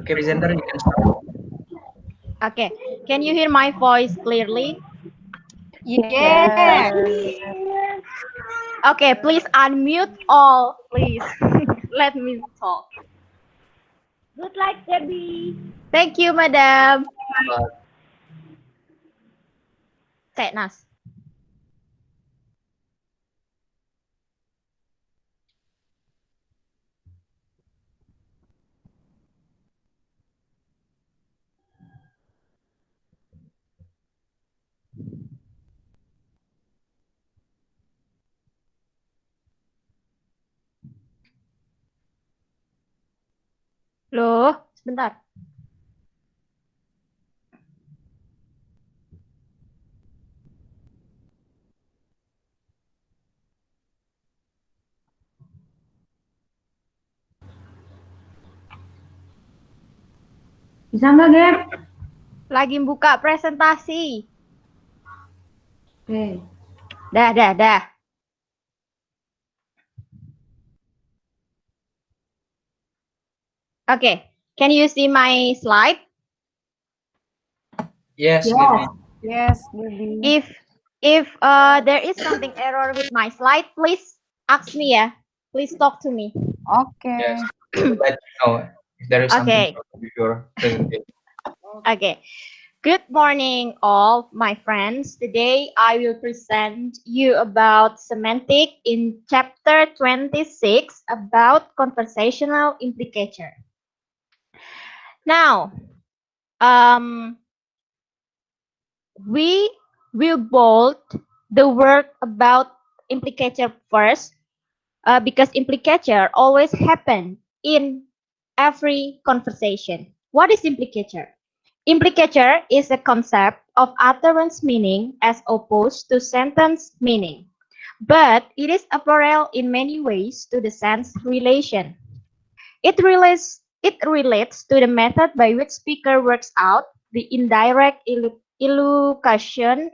Okay, presenter, you can start. Okay, can you hear my voice clearly? Yes. Okay, please unmute all, please. Let me talk. Good luck, Debbie. Thank you, madam. Cek Nas. Loh, sebentar. Bisa nggak, Gem? Lagi buka presentasi. Oke. Dah. Okay, can you see my slide? Yes, Yes. Gaby. Yes, Debbie. If there is something error with my slide, please ask me ya. Please talk to me. Oke. Yes. Let you know if there is something Okay. wrong with your presentation. Okay. Good morning, all my friends. Today I will present you about semantic in chapter 26 about conversational implicature. Now, we will bold the word about implicature first because implicature always happen in every conversation. What is implicature? Implicature is a concept of utterance meaning as opposed to sentence meaning, but it is apparel in many ways to the sense relation. It relates to the method by which speaker works out the indirect illocution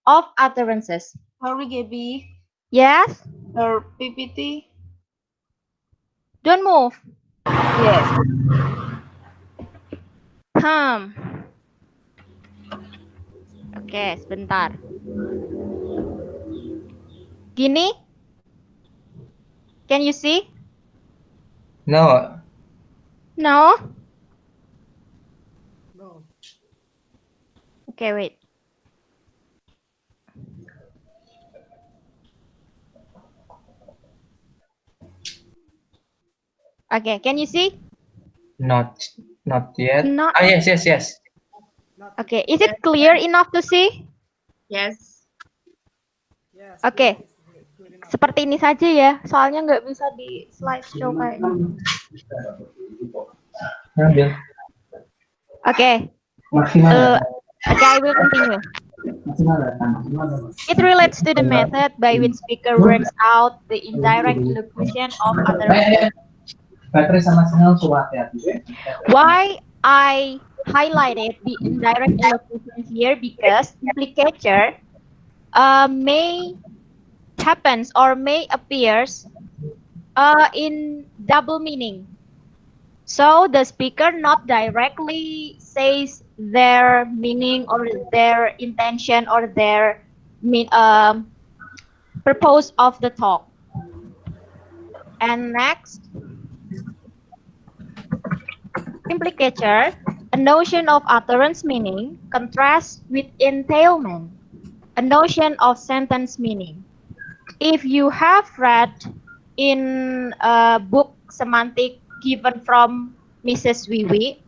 of utterances. Sorry, Gaby. Yes? Your PPT. Don't move. Yes. Oke, sebentar. Gini? Can you see? No. No? Okay, wait. Okay, can you see? Not yet. Not. Ah, yes. Okay, is it clear enough to see? Yes. Oke, seperti ini saja ya, soalnya nggak bisa di slideshow kayaknya. Ambil. Okay. Okay, I will continue. It relates to the method by which speaker works out the indirect illocution of utterances. Why I highlighted the indirect illocution here because implicature may happens or may appears in double meaning. So the speaker not directly says their meaning or their intention or their purpose of the talk. And next, implicature, a notion of utterance meaning, contrasts with entailment, a notion of sentence meaning. If you have read in a book Semantics given from Mrs. Wiwi,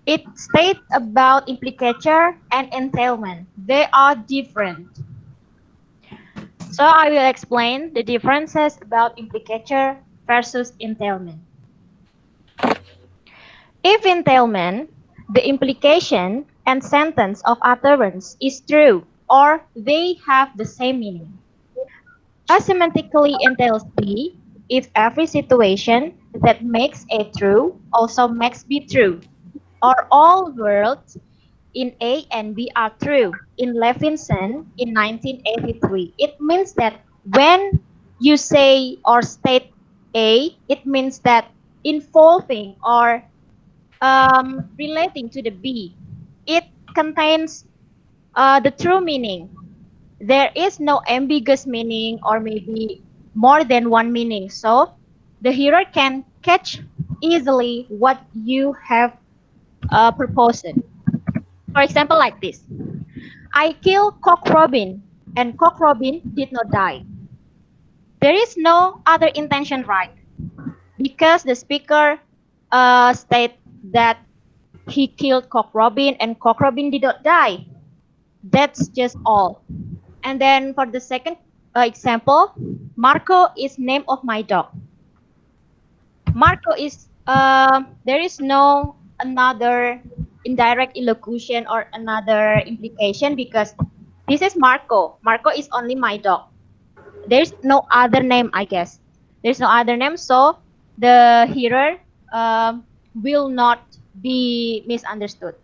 it states about implicature and entailment. They are different. So I will explain the differences about implicature versus entailment. If entailment, the implication and sentence of utterance is true or they have the same meaning. Asemantically entails B if every situation that makes A true also makes B true, or all words in A and B are true. In Levinson in 1983, it means that when you say or state A, it means that involving or relating to the be. It contains the true meaning. There is no ambiguous meaning or maybe more than one meaning. So the hearer can catch easily what you have proposed. For example, like this: I killed Cock Robin, and Cock Robin did not die. There is no other intention, right? Because the speaker state that he killed Cock Robin and Cock Robin did not die. That's just all. And then for the second example, Marco is name of my dog. Marco is there is no another indirect elocution or another implication because this is Marco. Marco is only my dog. There's no other name, I guess. There's no other name, so the hearer will not be misunderstood.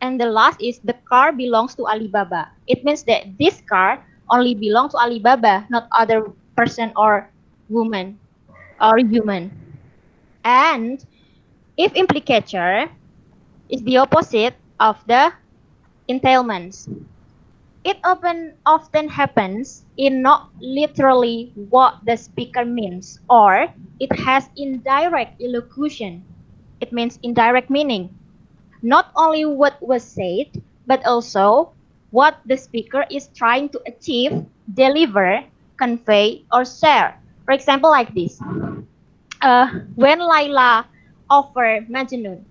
And the last is the car belongs to Alibaba. It means that this car only belongs to Alibaba, not other person or woman or human. And if implicature is the opposite of the entailments, it often happens in not literally what the speaker means, or it has indirect elocution. It means indirect meaning. Not only what was said, but also what the speaker is trying to achieve, deliver, convey, or share. For example, like this. When Laila offered Majnun,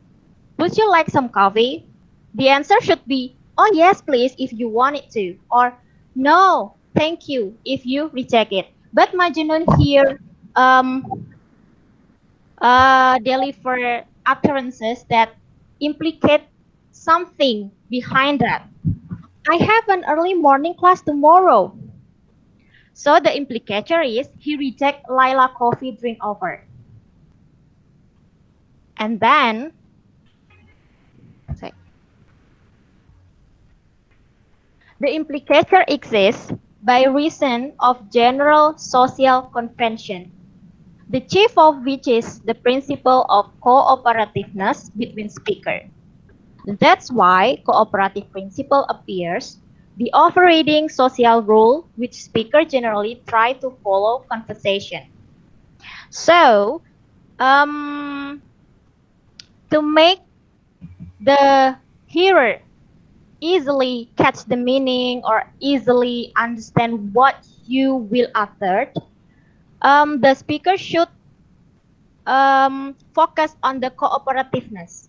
would you like some coffee? The answer should be, oh yes, please, if you want it to, or no, thank you, if you reject it. But Majnun here um, deliver utterances that implicate something behind that. I have an early morning class tomorrow. So the implicator is he reject Laila coffee drink offer. And then the implicator exists by reason of general social convention, the chief of which is the principle of cooperativeness between speakers. That's why cooperative principle appears, the overriding social rule which speakers generally try to follow conversation. So, um, to make the hearer easily catch the meaning or easily understand what you will utter, the speaker should focus on the cooperativeness.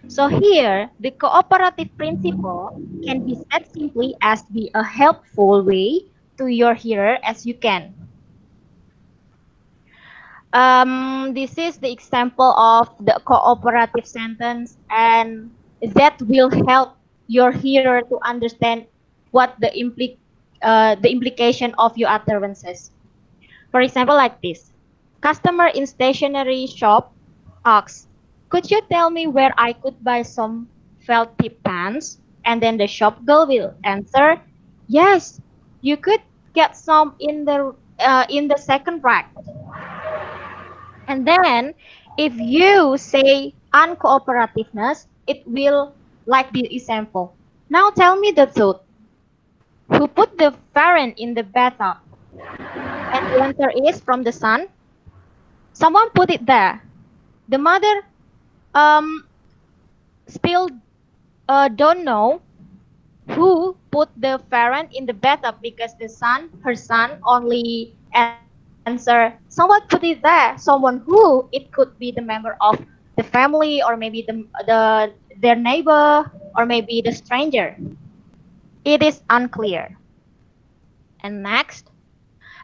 So here, the cooperative principle can be said simply as be a helpful way to your hearer as you can. This is the example of the cooperative sentence, and that will help your hearer to understand what the implication of your utterances. For example, like this: customer in stationery shop asks, "Could you tell me where I could buy some felt tip pants?" And then the shop girl will answer, "Yes, you could get some in the second rack." And then if you say uncooperativeness, it will like the example. Now tell me the truth. Who put the parent in the bathtub? And the answer is from the son. Someone put it there. The mother um still don't know who put the parent in the bathtub because her son only answer someone put it there. Someone who it could be the member of the family or maybe their neighbor or maybe the stranger. It is unclear. And next,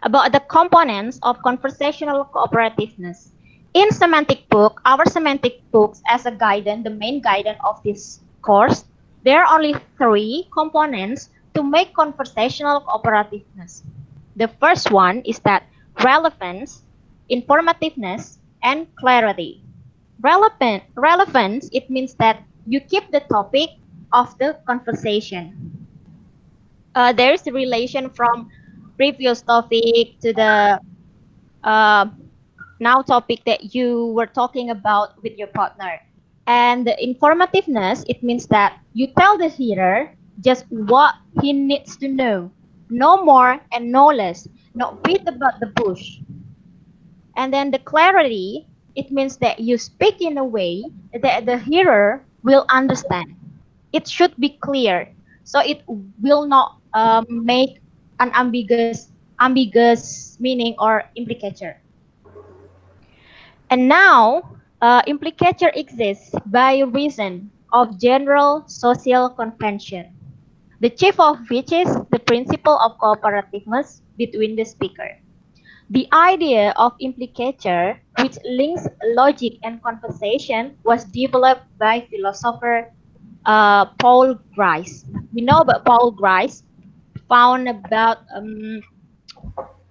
about the components of conversational cooperativeness. In semantic book, our semantic books as a guidance, the main guidance of this course, there are only three components to make conversational cooperativeness. The first one is that relevance, informativeness, and clarity. Relevance, it means that you keep the topic of the conversation. There is a relation from previous topic to the uh, now topic that you were talking about with your partner. And the informativeness, it means that you tell the hearer just what he needs to know, no more and no less, not beat about the bush. And then the clarity, it means that you speak in a way that the hearer will understand. It should be clear, so it will not make an ambiguous meaning or implicature. And now, implicature exists by reason of general social convention, the chief of which is the principle of cooperativeness between the speaker. The idea of implicature, which links logic and conversation, was developed by philosopher Paul Grice. We know about Paul Grice, found about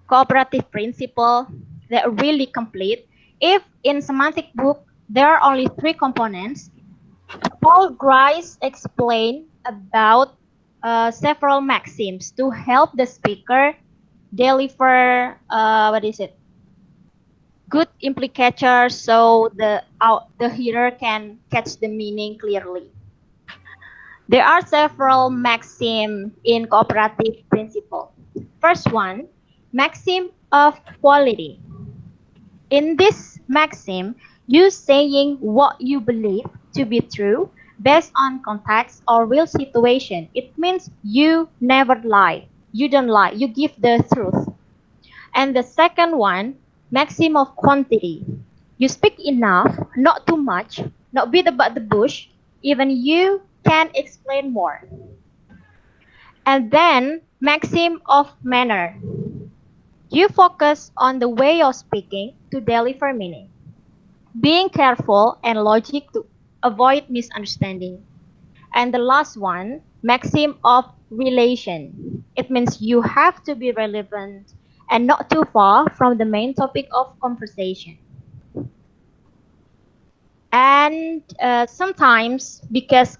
cooperative principle that are really complete. If in semantic book there are only three components, Paul Grice explained about several maxims to help the speaker deliver what is it, good implicator, so the hearer can catch the meaning clearly. There are several maxims in cooperative principle. First one, maxim of quality. In this maxim, you saying what you believe to be true based on context or real situation. It means you never lie. You don't lie. You give the truth. And the second one, maxim of quantity. You speak enough, not too much, not beat about the bush, even you can explain more. And then maxim of manner. You focus on the way of speaking to deliver meaning, being careful and logic to avoid misunderstanding. And the last one, maxim of relation. It means you have to be relevant and not too far from the main topic of conversation. And sometimes, because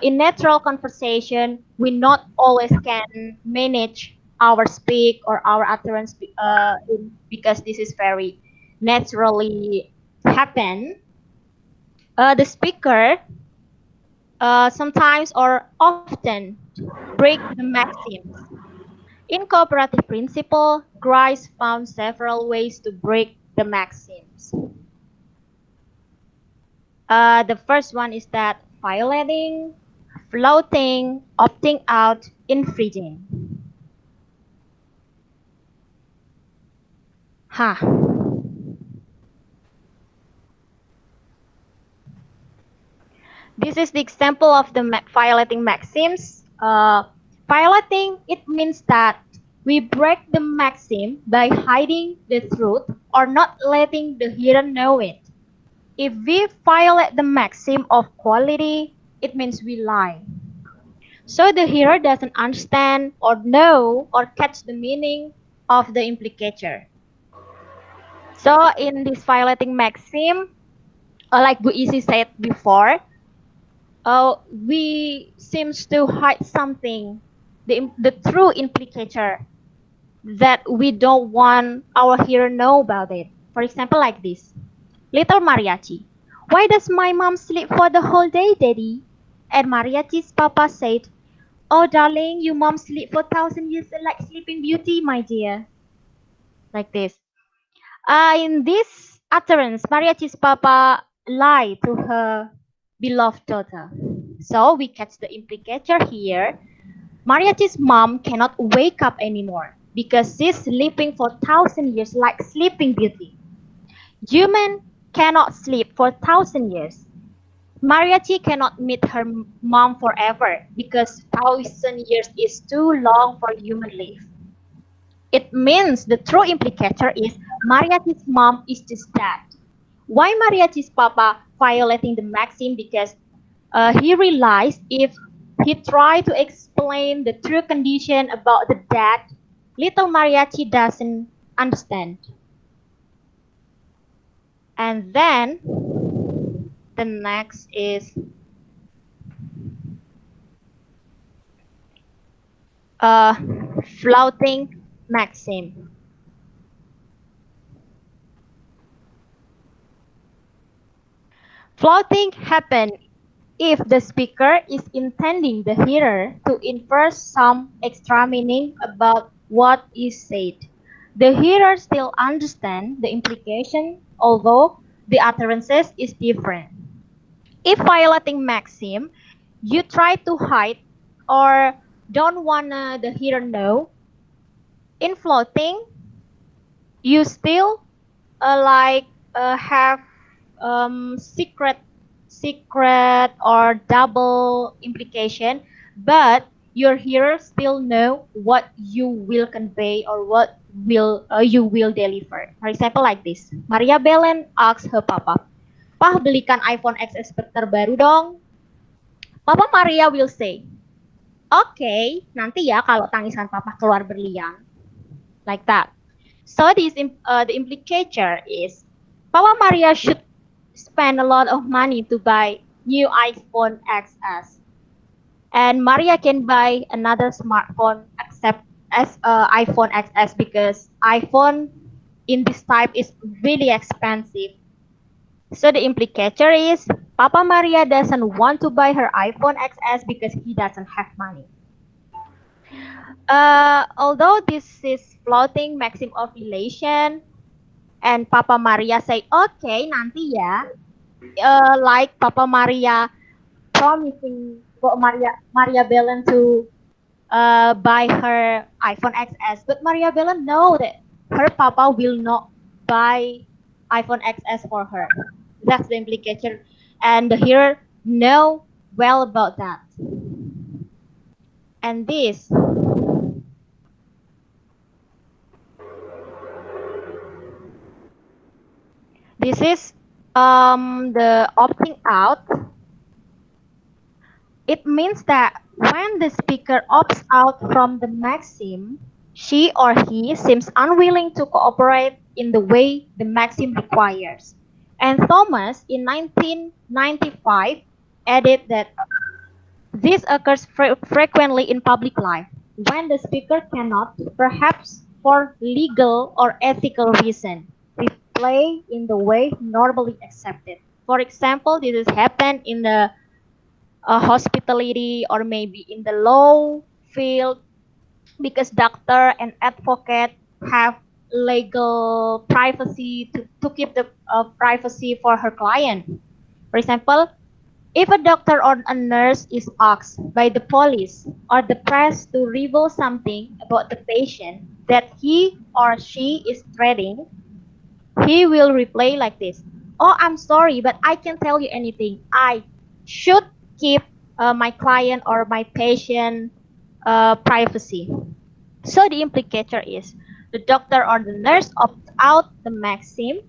in natural conversation, we not always can manage our speak or our utterance because this is very naturally happen. The speaker sometimes or often break the maxims. In cooperative principle, Grice found several ways to break the maxims. The first one is that violating, floating, opting out, infringing. Huh. This is the example of the violating maxims. Violating, it means that we break the maxim by hiding the truth or not letting the hearer know it. If we violate the maxim of quality, it means we lie. So the hearer doesn't understand or know or catch the meaning of the implicature. So in this violating maxim, like Bu Isi said before, we seems to hide something, the true implicator that we don't want our hearer know about it. For example, like this. Little Mariachi, why does my mom sleep for the whole day, Daddy? And Mariachi's papa said, oh, darling, your mom sleep for 1,000 years like Sleeping Beauty, my dear. Like this. In this utterance, Mariachi's papa lied to her beloved daughter. So we catch the implicator here. Mariachi's mom cannot wake up anymore because she's sleeping for 1,000 years like Sleeping Beauty. Human cannot sleep for 1,000 years. Mariachi cannot meet her mom forever because 1,000 years is too long for human life. It means the true implicator is Mariachi's mom is just dead. Why Mariachi's papa violating the maxim? Because he realized if he tried to explain the true condition about the dead, little Mariachi doesn't understand. And then the next is uh, flouting maxim. Flouting happens if the speaker is intending the hearer to infer some extra meaning about what is said. The hearer still understands the implication, although the utterances is different. If violating maxim, you try to hide or don't wanna the hearer know. In flouting, you still have secret or double implication, but your hearers still know what you will convey or what will you will deliver. For example, like this, Maria Belen asks her papa, "Pah, belikan iPhone XS terbaru dong." Papa Maria will say, "Okay, nanti ya kalau tangisan papa keluar berlian." Like that. So the implicature is Papa Maria should spend a lot of money to buy new iPhone XS, and Maria can buy another smartphone except as iPhone XS because iPhone in this type is really expensive. So the implicature is Papa Maria doesn't want to buy her iPhone XS because he doesn't have money. Although this is floating maxim of relation, and Papa Maria say, okay, nanti ya. Like Papa Maria promising Maria Belen to buy her iPhone XS, but Maria Belen know that her papa will not buy iPhone XS for her. That's the implication, and the hearer know well about that. And this is the opting out. It means that when the speaker opts out from the maxim, she or he seems unwilling to cooperate in the way the maxim requires. And Thomas, in 1995, added that this occurs frequently in public life, when the speaker cannot, perhaps for legal or ethical reason, reply in the way normally accepted. For example, this has happened in the hospitality or maybe in the law field because doctor and advocate have legal privacy to keep the privacy for her client. For example, if a doctor or a nurse is asked by the police or the press to reveal something about the patient that he or she is treating, he will reply like this. Oh, I'm sorry, but I can't tell you anything. I should keep my client or my patient privacy. So the implicator is the doctor or the nurse opts out the maxim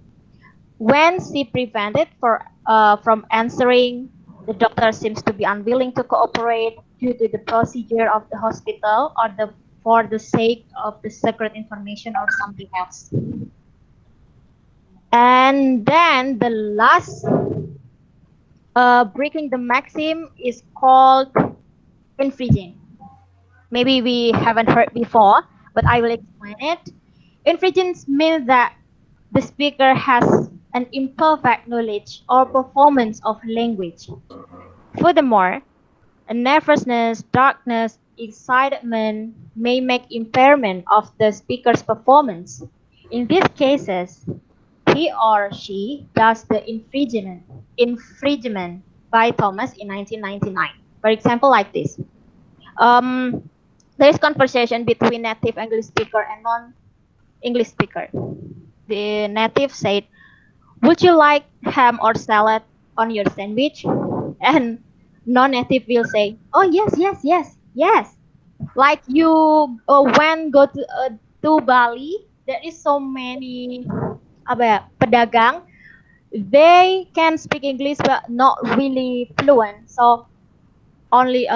when she prevented from answering. The doctor seems to be unwilling to cooperate due to the procedure of the hospital or for the sake of the secret information or something else. And then the last breaking the maxim is called infringing. Maybe we haven't heard before, but I will explain it. Infringing means that the speaker has an imperfect knowledge or performance of language. Furthermore, a nervousness, darkness, excitement may make impairment of the speaker's performance. In these cases, he or she does the infringement by Thomas in 1999. For example, like this. There is conversation between native English speaker and non-English speaker. The native said, "Would you like ham or salad on your sandwich?" And non-native will say, "Oh yes, yes, yes, yes." Like you when go to Bali, there is so many apa ya, pedagang. They can speak English but not really fluent. So only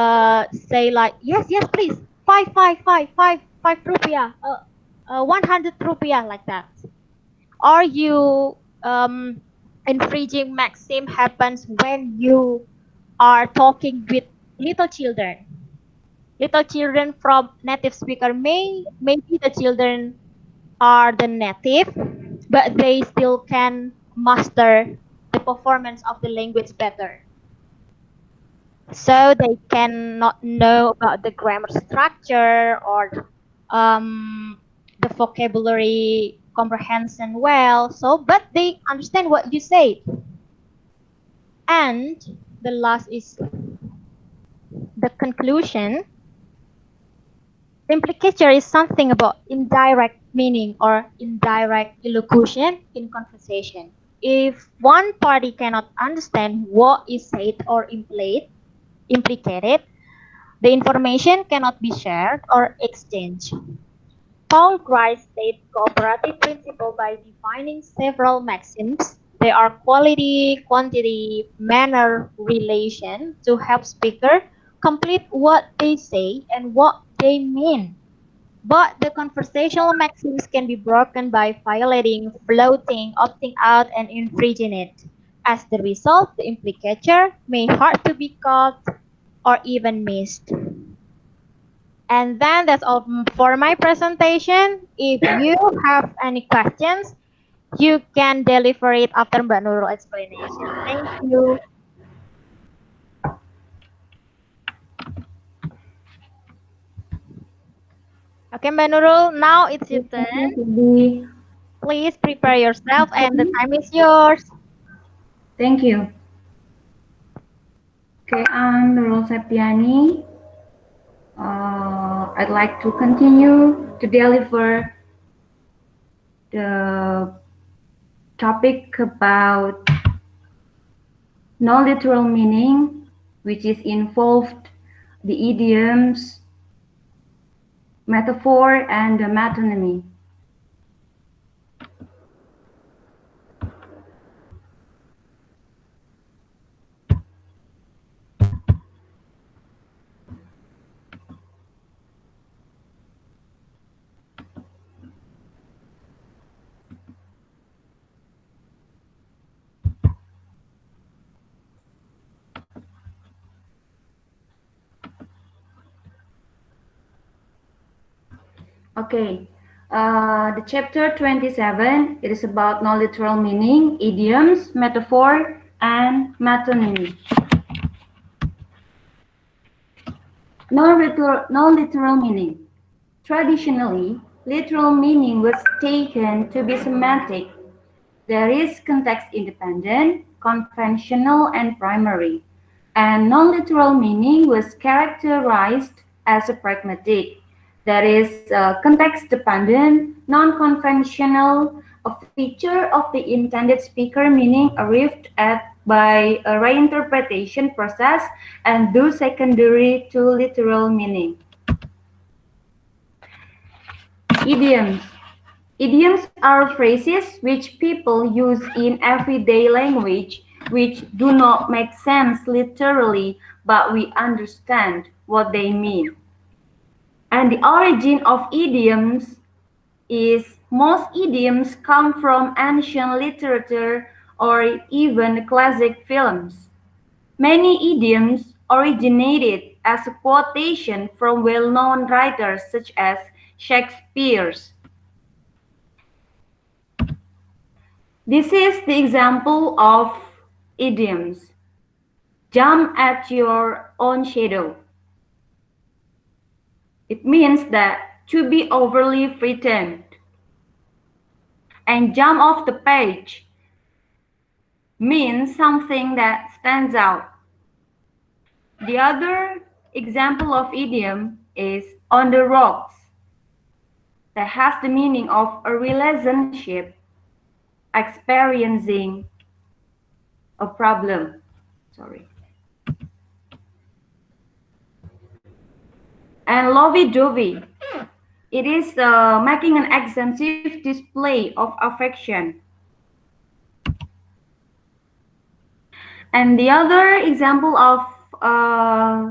say like yes, yes, please, five rupiah, 100 rupiah, like that. Or you infringing maxim happens when you are talking with little children. Little children from native speaker maybe the children are the native, but they still can master the performance of the language better. So they cannot know about the grammar structure or the vocabulary comprehension well. So, but they understand what you say. And the last is the conclusion. Implicature is something about indirect meaning or indirect elocution in conversation. If one party cannot understand what is said or implicated, the information cannot be shared or exchanged. Paul Grice states cooperative principle by defining several maxims. They are quality, quantity, manner, relation to help speaker complete what they say and what they mean. But the conversational maxims can be broken by violating, floating, opting out, and infringing it. As the result, the implicature may hard to be caught or even missed. And then that's all for my presentation. If you have any questions, you can deliver it after Mbak Nurul explanation. Thank you. Okay, Mbak Nurul, now it's your turn. Be Please prepare yourself and the time is yours. Thank you. Okay, I'm Nurul Septiani. I'd like to continue to deliver the topic about non-literal meaning, which is involved the idioms, metaphor, and the metonymy. Okay, the chapter 27, it is about non-literal meaning, idioms, metaphor, and metonymy. Non-literal meaning. Traditionally, literal meaning was taken to be semantic. There is context-independent, conventional, and primary. And non-literal meaning was characterized as a pragmatic. That is context-dependent, non-conventional, a feature of the intended speaker meaning arrived at by a reinterpretation process and thus secondary to literal meaning. Idioms. Idioms are phrases which people use in everyday language which do not make sense literally, but we understand what they mean. And the origin of idioms is most idioms come from ancient literature or even classic films. Many idioms originated as a quotation from well-known writers such as Shakespeare's. This is the example of idioms. Jump at your own shadow. It means that to be overly frightened. And jump off the page means something that stands out. The other example of idiom is on the rocks. That has the meaning of a relationship experiencing a problem. Sorry. And lovey-dovey. It is making an extensive display of affection. And the other example of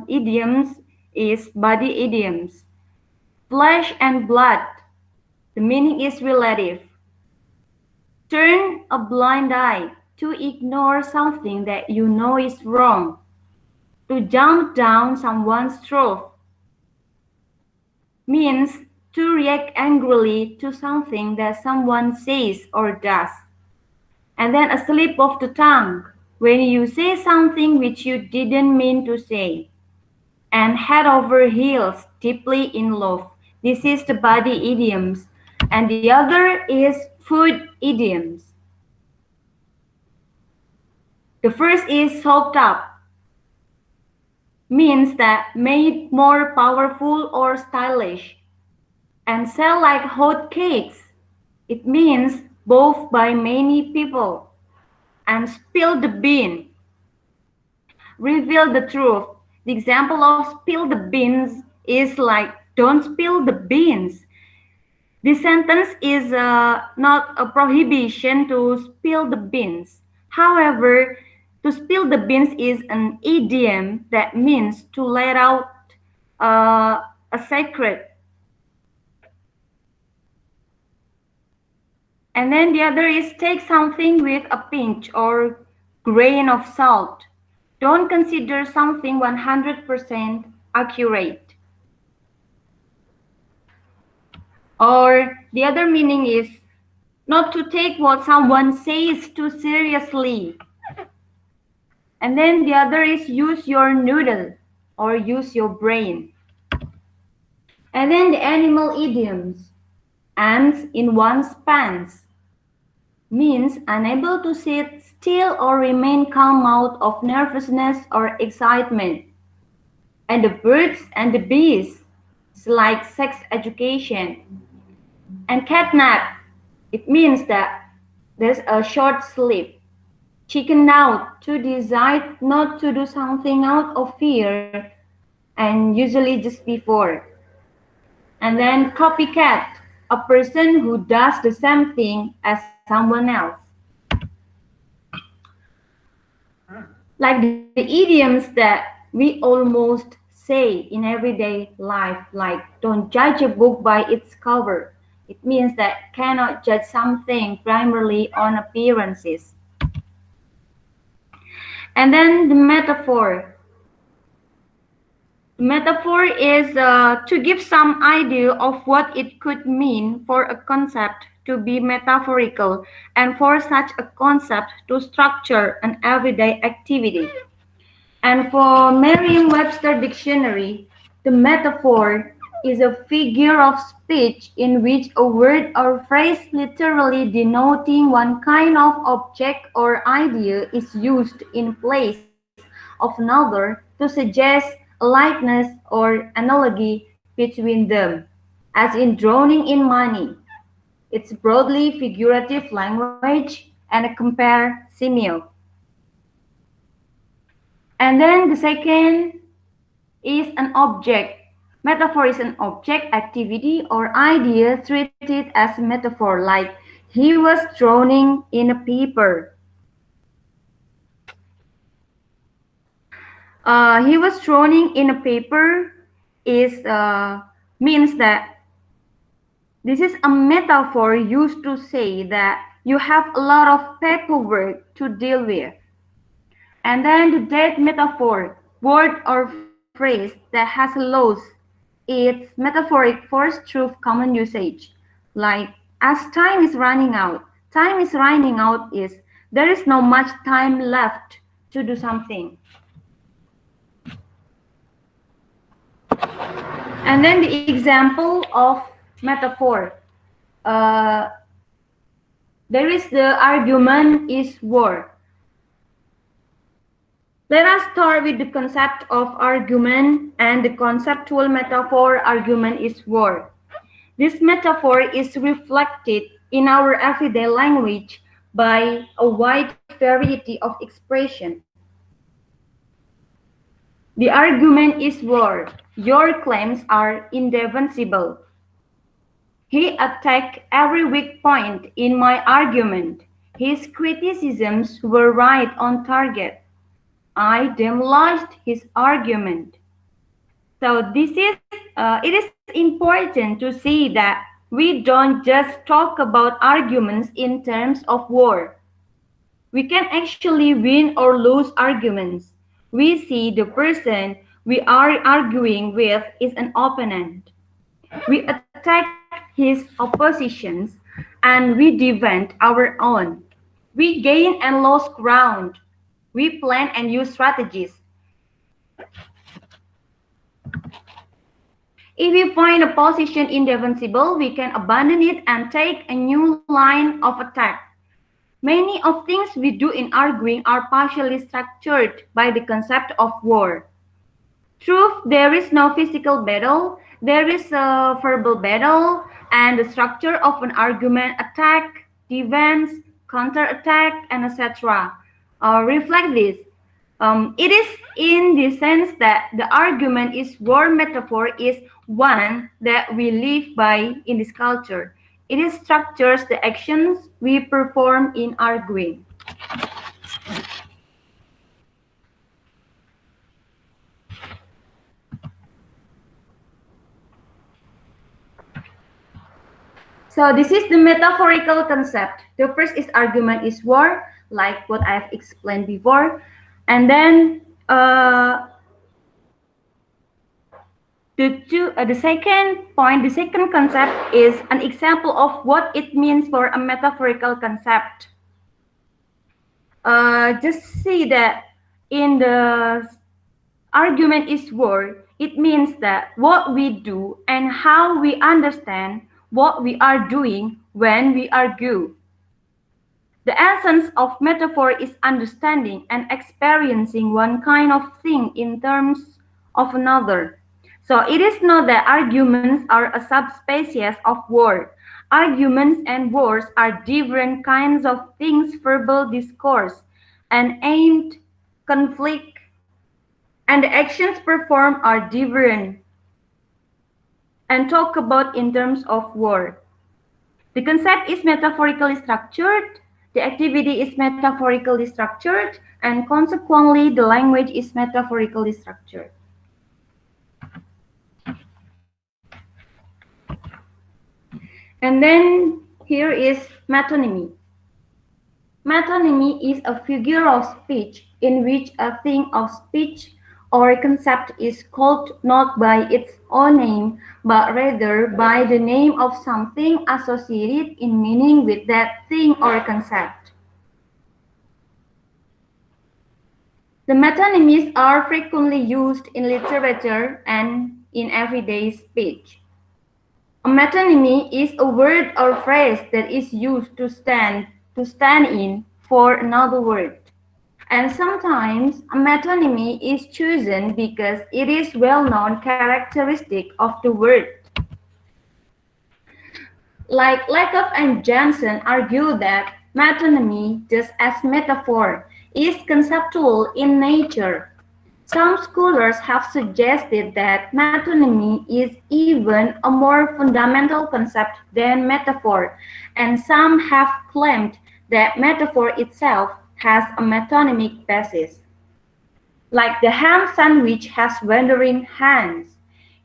idioms is body idioms. Flesh and blood. The meaning is relative. Turn a blind eye to ignore something that you know is wrong. To jump down someone's throat means to react angrily to something that someone says or does. And then a slip of the tongue, when you say something which you didn't mean to say. And head over heels, deeply in love. This is the body idioms. And the other is food idioms. The first is soaked up, means that made more powerful or stylish. And sell like hot cakes, it means both by many people. And spill the bean, reveal the truth. The example of spill the beans is like don't spill the beans. This sentence is not a prohibition to spill the beans. However, to spill the beans is an idiom that means to let out a secret. And then the other is take something with a pinch or grain of salt. Don't consider something 100% accurate. Or the other meaning is not to take what someone says too seriously. And then the other is use your noodle or use your brain. And then the animal idioms. Ants in one's pants means unable to sit still or remain calm out of nervousness or excitement. And the birds and the bees, it's like sex education. And catnap, it means that there's a short sleep. Chicken out, to decide not to do something out of fear and usually just before. And then copycat, a person who does the same thing as someone else. Like the idioms that we almost say in everyday life, like don't judge a book by its cover. It means that cannot judge something primarily on appearances. And then the metaphor. Metaphor is to give some idea of what it could mean for a concept to be metaphorical and for such a concept to structure an everyday activity. And for Merriam-Webster Dictionary, the metaphor is a figure of speech in which a word or phrase literally denoting one kind of object or idea is used in place of another to suggest a likeness or analogy between them, as in drowning in money. It's broadly figurative language and a compare simile. And then the second is an object. Metaphor is an object, activity, or idea treated as a metaphor, like he was drowning in a paper. He was drowning in a paper is means that this is a metaphor used to say that you have a lot of paperwork to deal with. And then the death metaphor, word or phrase that has a loss, it's metaphoric for truth common usage. Like, as time is running out. Time is running out is there is no much time left to do something. And then the example of metaphor. There is the argument is war. Let us start with the concept of argument, and the conceptual metaphor argument is war. This metaphor is reflected in our everyday language by a wide variety of expression. The argument is war. Your claims are indefensible. He attacked every weak point in my argument. His criticisms were right on target. I demolished his argument. So it is important to see that we don't just talk about arguments in terms of war. We can actually win or lose arguments. We see the person we are arguing with is an opponent. We attack his oppositions and we defend our own. We gain and lose ground. We plan and use strategies. If we find a position indefensible, we can abandon it and take a new line of attack. Many of things we do in arguing are partially structured by the concept of war. True, there is no physical battle, there is a verbal battle, and the structure of an argument attack, defense, counterattack, and etc. Reflect this. It is in the sense that the argument is war metaphor is one that we live by in this culture. It structures the actions we perform in arguing. So this is the metaphorical concept. The first is argument is war, like what I've explained before. And then the second point, the second concept is an example of what it means for a metaphorical concept. Just see that in the argument is war, it means that what we do and how we understand what we are doing when we argue. The essence of metaphor is understanding and experiencing one kind of thing in terms of another. So it is not that arguments are a subspecies of war. Arguments and wars are different kinds of things, verbal discourse, and aimed conflict, and the actions performed are different and talk about in terms of war. The concept is metaphorically structured, the activity is metaphorically structured, and consequently the language is metaphorically structured. And then here is metonymy. Metonymy is a figure of speech in which a thing of speech or concept is called not by its own name, but rather by the name of something associated in meaning with that thing or concept. The metonymies are frequently used in literature and in everyday speech. A metonymy is a word or phrase that is used to stand in for another word. And sometimes a metonymy is chosen because it is well-known characteristic of the word. Like Lakoff and Johnson argue that metonymy, just as metaphor, is conceptual in nature. Some scholars have suggested that metonymy is even a more fundamental concept than metaphor, and some have claimed that metaphor itself has a metonymic basis. Like the ham sandwich has wandering hands.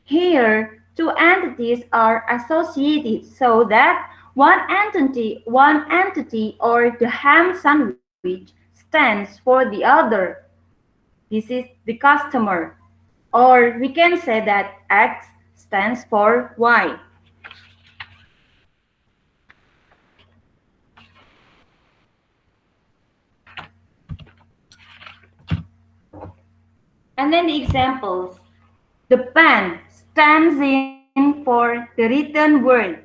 Here, two entities are associated so that one entity or the ham sandwich stands for the other. This is the customer. Or we can say that X stands for Y. And then the examples. The pen stands in for the written word.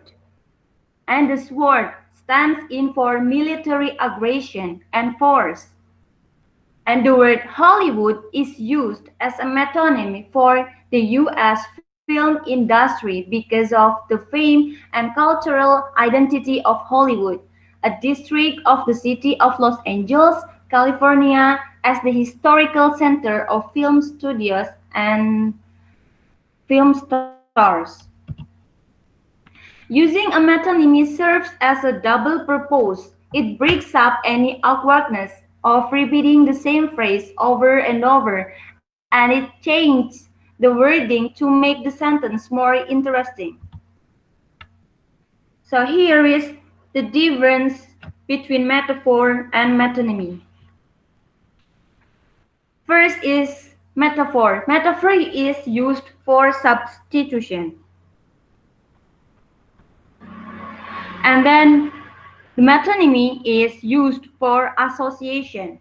And the sword stands in for military aggression and force. And the word Hollywood is used as a metonymy for the U.S. film industry because of the fame and cultural identity of Hollywood, a district of the city of Los Angeles, California, as the historical center of film studios and film stars. Using a metonymy serves as a double purpose. It breaks up any awkwardness of repeating the same phrase over and over, and it changes the wording to make the sentence more interesting. So here is the difference between metaphor and metonymy. First is metaphor. Metaphor is used for substitution. And then The metonymy is used for association,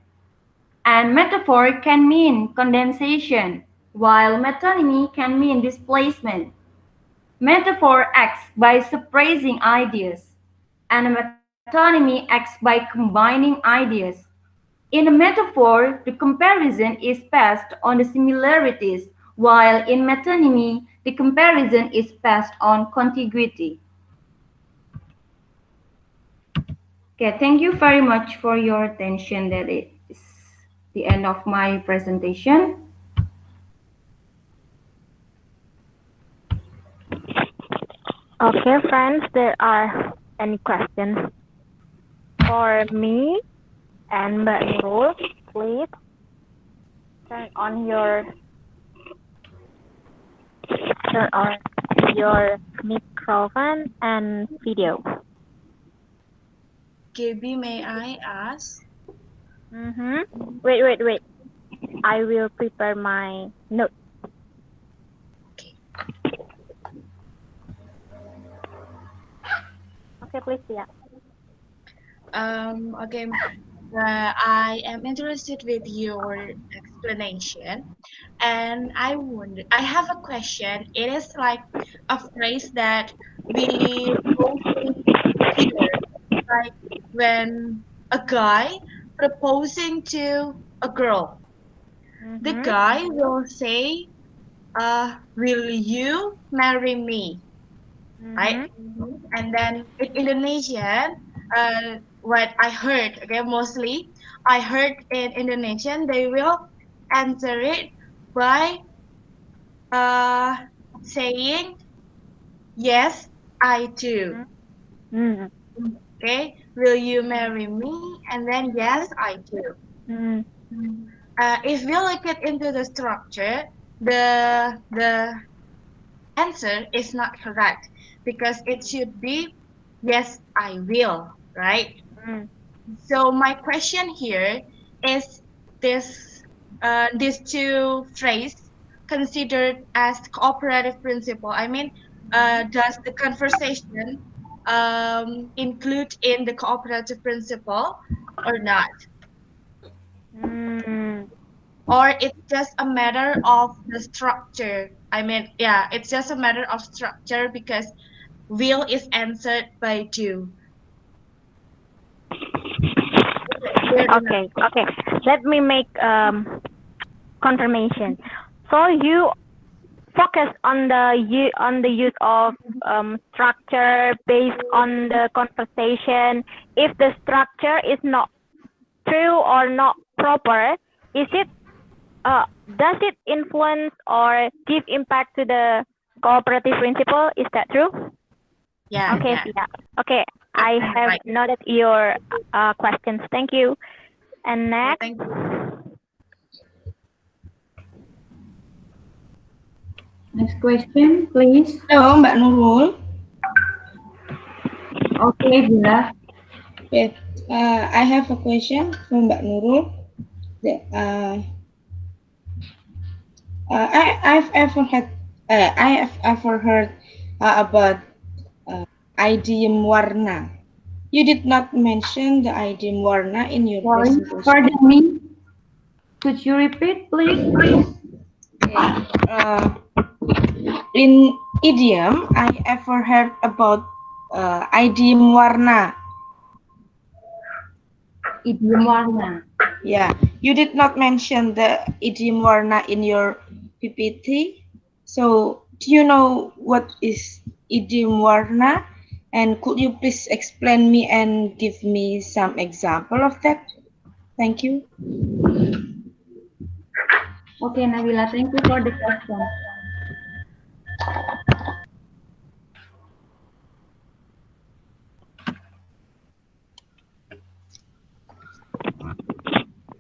and metaphor can mean condensation, while metonymy can mean displacement. Metaphor acts by suppressing ideas, and metonymy acts by combining ideas. In a metaphor, the comparison is passed on the similarities, while in metonymy, the comparison is passed on contiguity. Okay, thank you very much for your attention. That is the end of my presentation. Okay, friends, there are any questions for me and Mbak Nurul? Please turn on your microphone and video. Gaby, may I ask? Wait. I will prepare my notes. Okay, please, yeah. Okay. I am interested with your explanation, and I have a question. It is like a phrase that we mostly hear, like when a guy proposing to a girl, the guy will say, "Will you marry me?" Right? And then in Indonesian, what I heard, okay, mostly I heard in Indonesian, they will answer it by uh, saying, yes, I do. Mm. Okay, will you marry me? And then, yes, I do. Mm. If we look at into the structure, the answer is not correct because it should be, yes, I will, right? Mm. So my question here is this these two phrases considered as cooperative principle? I mean, does the conversation include in the cooperative principle or not? Mm. Or it's just a matter of the structure? I mean, yeah, it's just a matter of structure because will is answered by do. Clear enough? Okay. Let me make confirmation. So you focus on the use of structure based on the conversation. If the structure is not true or not proper, is it does it influence or give impact to the cooperative principle? Is that true? Yeah, Okay, yeah. yeah. Okay, I Kind of have right. noted your questions. Thank you. And Yeah, next. thank you. Next question, please. Halo, Mbak Nurul. Okay, Bila. Wait, I have a question for Mbak Nurul. I've ever had, I have ever heard about idiom warna. You did not mention the idiom warna in your Sorry, presentation. pardon me. Could you repeat, please? Okay. In idiom, I ever heard about idiom warna. Idiom warna. Yeah, you did not mention the idiom warna in your PPT. So, do you know what is idiom warna? And could you please explain me and give me some example of that? Thank you. Okay, Nabila, thank you for the question.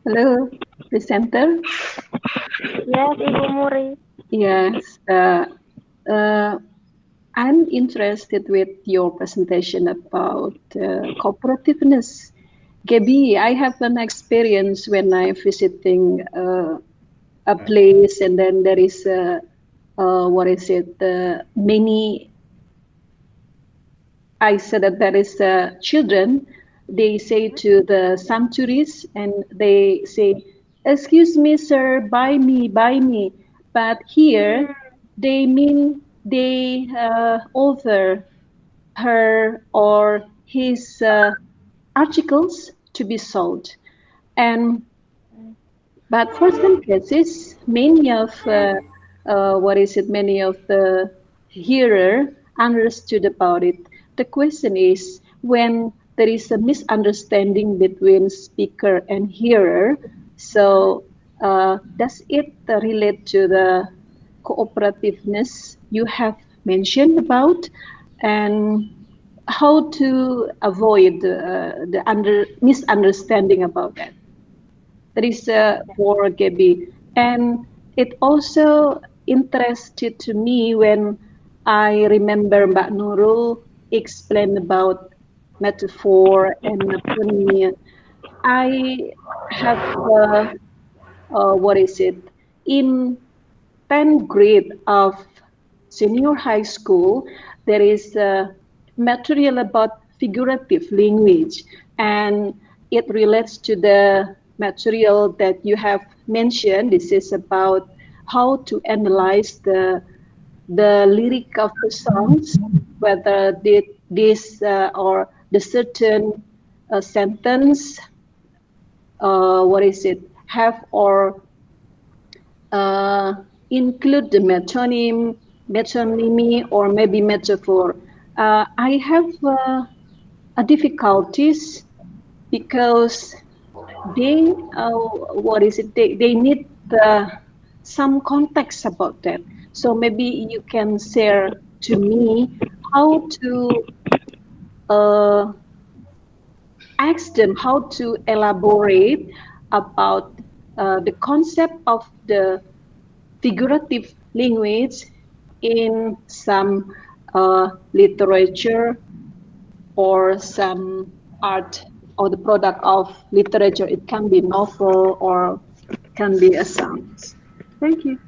Hello, presenter. Yes, Ibu Muri. Yes, I'm interested with your presentation about cooperativeness. Gaby, I have an experience when I'm visiting a place, and then there is what is it? Many. I said that there is children they say to the sanctuaries and they say, "Excuse me, sir, buy me." But here they mean they alter her or his articles to be sold. And but for some cases, many of what is it? Many of the hearer understood about it. The question is when there is a misunderstanding between speaker and hearer. So does it relate to the cooperativeness you have mentioned about, and how to avoid the misunderstanding about that? That is for Gaby. And it also interested to me when I remember Mbak Nurul explained about metaphor and metonymy. I have, what is it, in 10th grade of senior high school, there is a material about figurative language, and it relates to the material that you have mentioned. This is about how to analyze the lyric of the songs, whether this or the certain sentence, what is it, have or uh, include the metonymy, or maybe metaphor. I have a difficulties because they, what is it? They need some context about that. So maybe you can share to me how to uh, ask them how to elaborate about the concept of the figurative language in some literature or some art or the product of literature. It can be novel or can be a song. Thank you.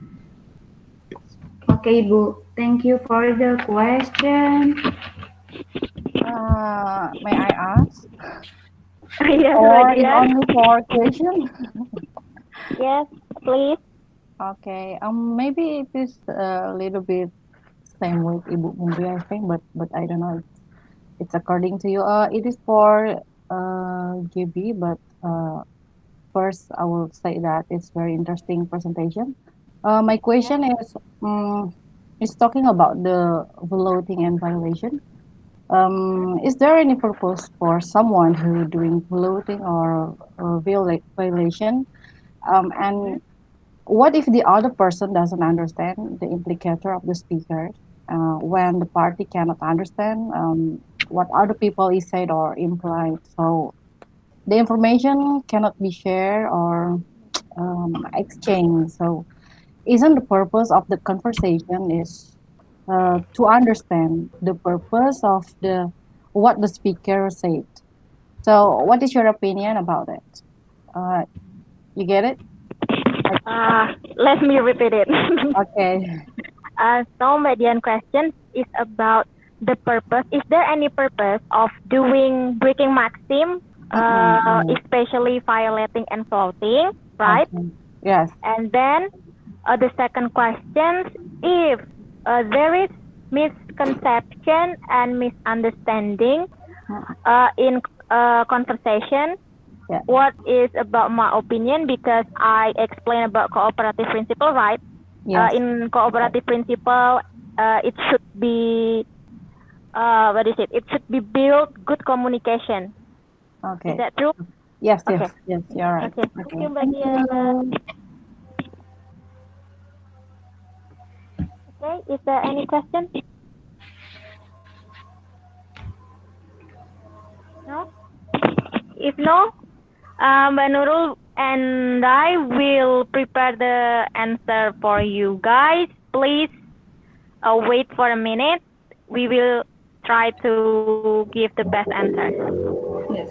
Okay, Bu. Thank you for the question. May I ask? Yes, Or it Rodian. only for question? Yes, please. Okay. Maybe it is a little bit same with Ibu Mumbi, I think, but I don't know. It's according to you. It is for GB, but first I will say that it's very interesting presentation. My question is talking about the floating and violation. Is there any purpose for someone who doing floating or violation? And what if the other person doesn't understand the implicator of the speaker? When the party cannot understand what other people is said or implied, so the information cannot be shared or exchanged. So isn't the purpose of the conversation is to understand the purpose of the what the speaker said. So what is your opinion about it? Uh, you get it? Let me repeat it. Okay. So median question is about the purpose. Is there any purpose of doing breaking maxim, Mm-mm, especially violating and faulting, right? okay. Yes. And then the second question, if there is misconception and misunderstanding Mm, in conversation, yeah. what is about my opinion, because I explain about cooperative principle, right? Yes. In cooperative principle, it should be what is it? It should be built good communication. Is Okay. that true? Yes. Okay. Yes. Yes. You're right. Okay. Thank Okay. you, Mbak Thank Diana. you. Okay. Is there any question? No. If no, Mbak Nurul and I will prepare the answer for you guys. Please wait for a minute. We will try to give the best answer. Yes.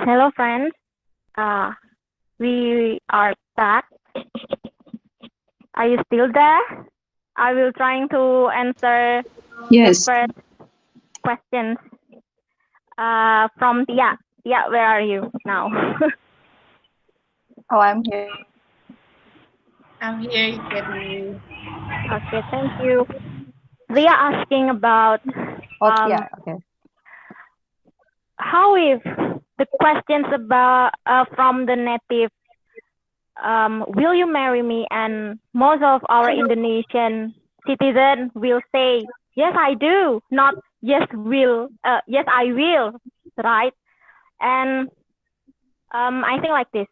Hello, friends. Uh, we are back. Are you still there? I will trying to answer the Yes. first questions from Tia. Tia, where are you now? Oh, I'm here. I'm here, Gabby. Okay, thank you. They are asking about Oh, um, yeah, okay. how if the questions about from the native, will you marry me? And most of our Indonesian citizens will say, yes, I do, not yes, I will, right? And I think like this.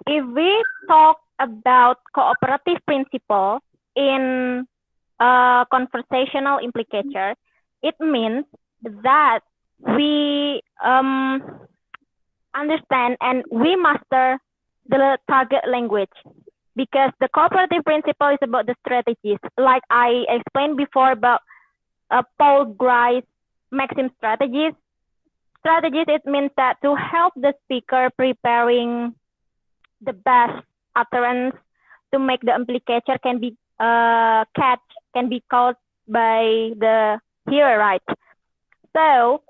If we talk about cooperative principle in conversational implicature, it means that we understand and we master the target language because the cooperative principle is about the strategies. Like I explained before about Paul Gry's maxim strategies. Strategies, it means that to help the speaker preparing the best utterance to make the implicature can be catch can be caught by the hearer, right? So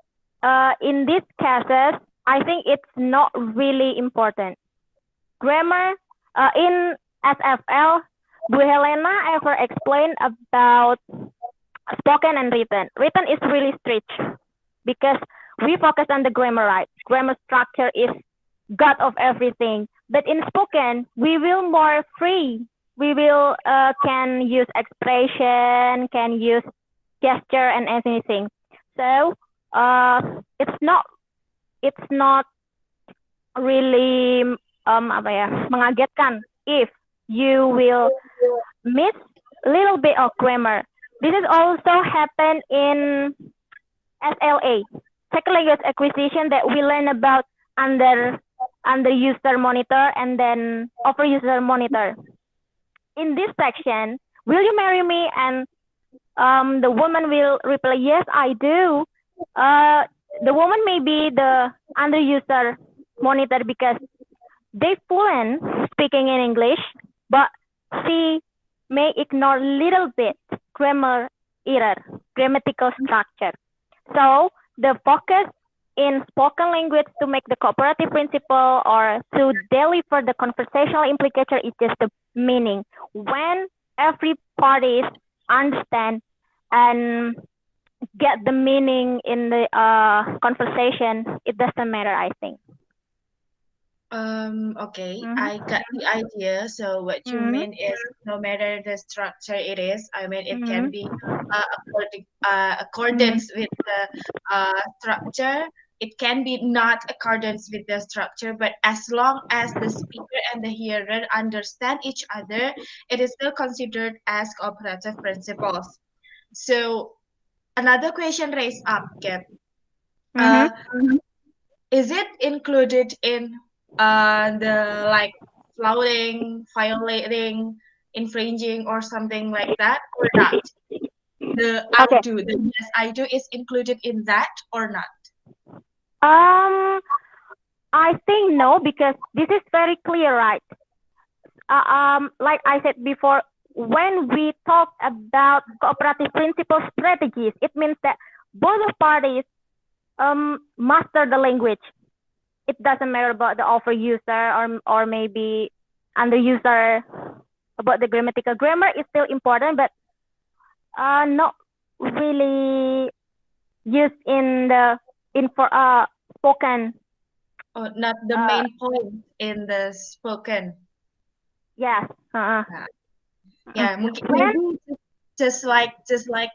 in these cases, I think it's not really important. Grammar in SFL, Bu Helena ever explained about spoken and written. Written is really strict because we focus on the grammar, right? Grammar structure is God of everything. But in spoken, we will more free. We will can use expression, can use gesture and anything. So it's not really apa ya mengagetkan if you will miss a little bit of grammar. This is also happen in SLA, second language acquisition, that we learn about under user monitor and then over user monitor. In this section, will you marry me? And the woman will reply, yes, I do. The woman may be the under user monitor because they fluent speaking in English, but she may ignore little bit grammar error, grammatical structure. So the focus in spoken language to make the cooperative principle or to deliver the conversational implicature is just the meaning. When every parties understand and get the meaning in the conversation, it doesn't matter, I think. Okay, Mm-hmm. I got the idea. So what you Mm-hmm. mean is no matter the structure it is, I mean it can be Mm-hmm. accordance with the structure. It can be not accordance with the structure, but as long as the speaker and the hearer understand each other, it is still considered as cooperative principles. So another question raised up, Gab. Uh, Mm-hmm. is it included in the like flouting, violating, infringing, or something like that, or not? The I Okay. do, the yes I do is included in that or not? Um, I think no, because this is very clear, right? Like I said before, when we talk about cooperative principle strategies, it means that both of parties master the language. It doesn't matter about the offer user or maybe under user about the grammatical. Grammar is still important, but not really used in the in for spoken. Or not the Uh, main point in the spoken? yes. Yeah, yeah, mungkin When maybe just like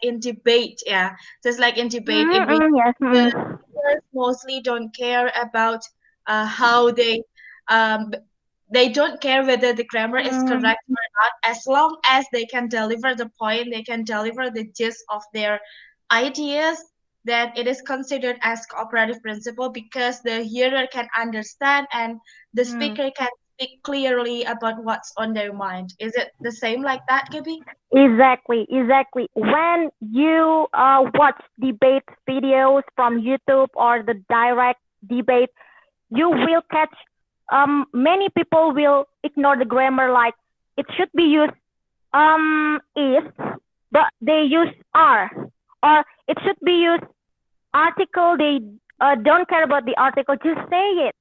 in debate, yeah, just like in debate, in which yes. the viewers mostly don't care about how um they don't care whether the grammar is correct or not, as long as they can deliver the point, they can deliver the gist of their ideas, then it is considered as cooperative principle because the hearer can understand and the speaker can speak clearly about what's on their mind. Is it the same like that, Gabby? Exactly. When you watch debate videos from YouTube or the direct debate, you will catch many people will ignore the grammar, like it should be used is, but they use are, or it should be used article, they don't care about the article, just say it.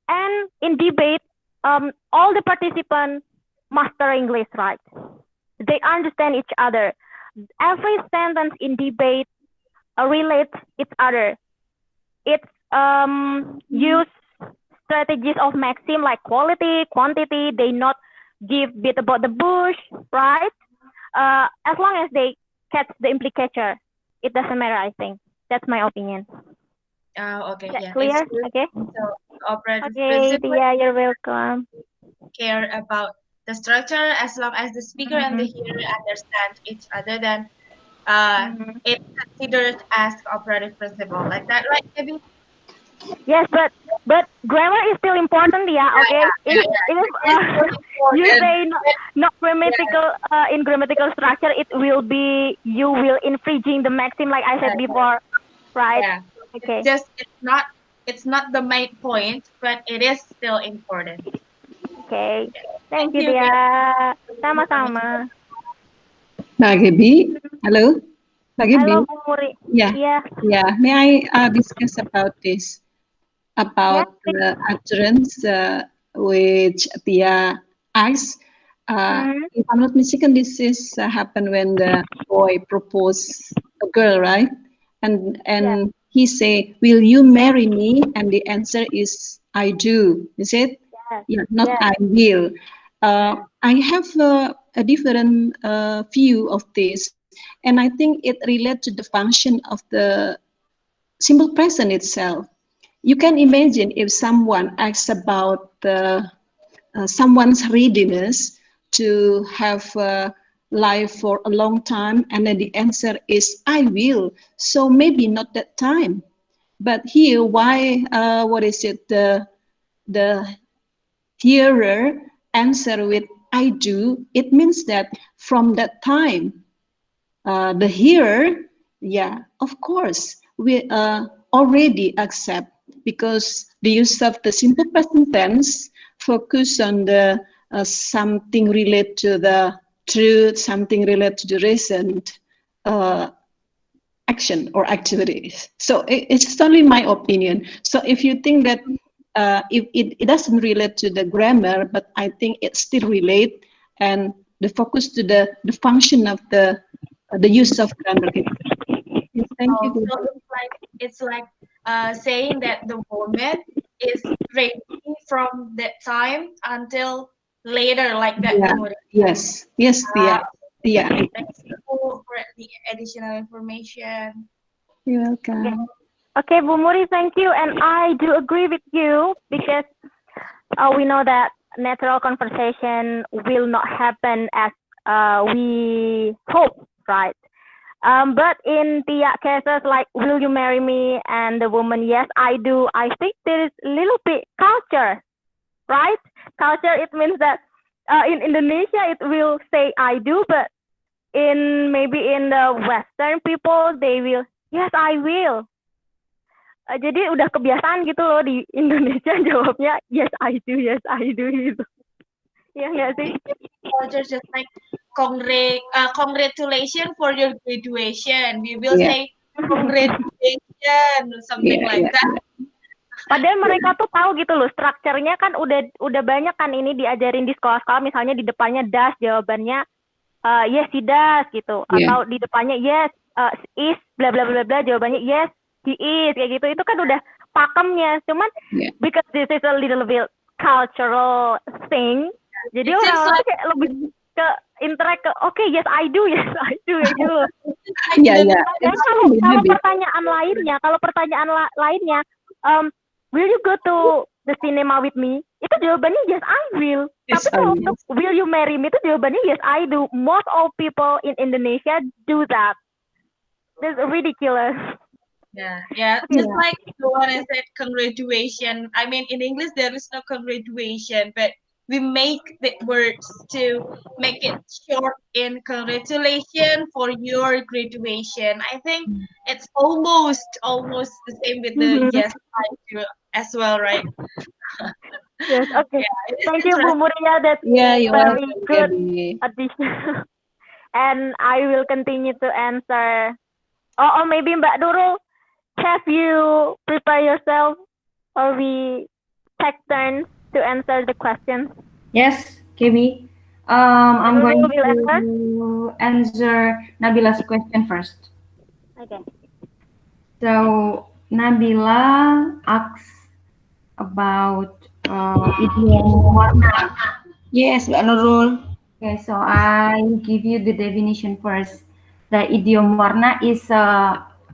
And in debate, all the participants master English, right? They understand each other. Every sentence in debate relates each other. It's use strategies of maxim like quality, quantity. They not give bit about the bush, right? As long as they catch the implicature, it doesn't matter. I think that's my opinion. Okay, Is that yeah, clear? it's clear. Okay. So operative Okay, principle Tia, you're welcome. care about the structure as long as the speaker and the Mhm. hearer understand each other, then uh, Mhm. it's considered as operative principle. Like that, right, Abby? Yes, but grammar is still important, yeah. Yeah, Okay, yeah, yeah, yeah. if It is so you important. say not Yeah, grammatical in grammatical structure, it will be you will infringing the maxim, like I said yeah, before, right? yeah. It's Okay, just it's not the main point, but it is still important. okay. Thank Thank you, you, guys. Dia. Thank you so much. Sama-sama. Mbak Gaby, halo, Mbak Gaby. Halo, Bu Muri. Yeah, Iya, yeah. May I discuss about this, ya. about the utterance which Tia asked? Hmm, If I'm not mistaken, this is happened when the boy proposed a girl, right? ya, And he say, "Will you marry me?" And the answer is, "I do." Is it? ya, Yeah, not ya. I will. I have a different view of this, and I think it relates to the function of the simple present itself. You can imagine if someone asks about someone's readiness to have life for a long time, and then the answer is I will. So maybe not that time, but here, why? What is it? The hearer answer with I do. It means that from that time, the hearer, yeah, of course, we already accept, because the use of the simple present tense focus on the something related to the truth, something related to the recent uh, action or activities. So it's only my opinion. So if you think that if it doesn't relate to the grammar, but I think it still relate, and the focus to the function of the use of grammar. Yes, thank Oh, you. so it's like saying that the woman is ready from that time until later, like that, Yeah. Bumuri. Yes. Yes. Uh, Yeah. Yeah. Thank you for the additional information. You're Okay, welcome. okay, Bu Muri, thank you. And I do agree with you because we know that natural conversation will not happen as we hope, right? But in the cases like, will you marry me? And the woman, yes, I do. I think there is a little bit culture, right? Culture, it means that in Indonesia, it will say I do, but maybe in the Western people, they will, yes, I will. Jadi udah kebiasaan gitu loh di Indonesia jawabnya yes I do gitu. Iya nggak sih? Culture just like congratulations for your graduation. We will Yeah. say congratulations, something Yeah. like Yeah. that. Padahal mereka tuh tahu gitu loh, strukturnya kan udah banyak kan ini diajarin di sekolah-sekolah, misalnya di depannya does, jawabannya yes he does gitu, Yeah. atau di depannya yes is bla bla bla bla, jawabannya yes he is, kayak gitu. Itu kan udah pakemnya. Cuman Yeah. because this is a little bit cultural thing, jadi It seems orang-orang like kayak lebih ke interact ke okay yes I do kayak gitu loh. Yeah. Yeah. Dan It's kalau really habit. pertanyaan lainnya, will you go to the cinema with me? Itu jawabannya yes I will. Yes, Tapi kalau I untuk will you marry me itu jawabannya yes I do. Most of people in Indonesia do that. That's ridiculous. Yeah. Just like the one I said, congratulations. I mean, in English there is no congratulation, but we make the words to make it short in congratulations for your graduation. I think it's almost the same with the Mhm. yes type too as well, right? Yes, okay. Yeah, it's Thank you, Bu interesting. Muria. That's Yeah, you're very welcome, good Gabby. addition. And I will continue to answer. Or maybe Mbak Nurul, have you prepare yourself or we take turns to answer the questions? Yes, KB. Mbak I'm Nurul going will answer? to answer Nabila's question first. Okay. So Nabila asks about idiom warna. Yes, Mbak Nurul. Okay, so I give you the definition first. The idiom warna is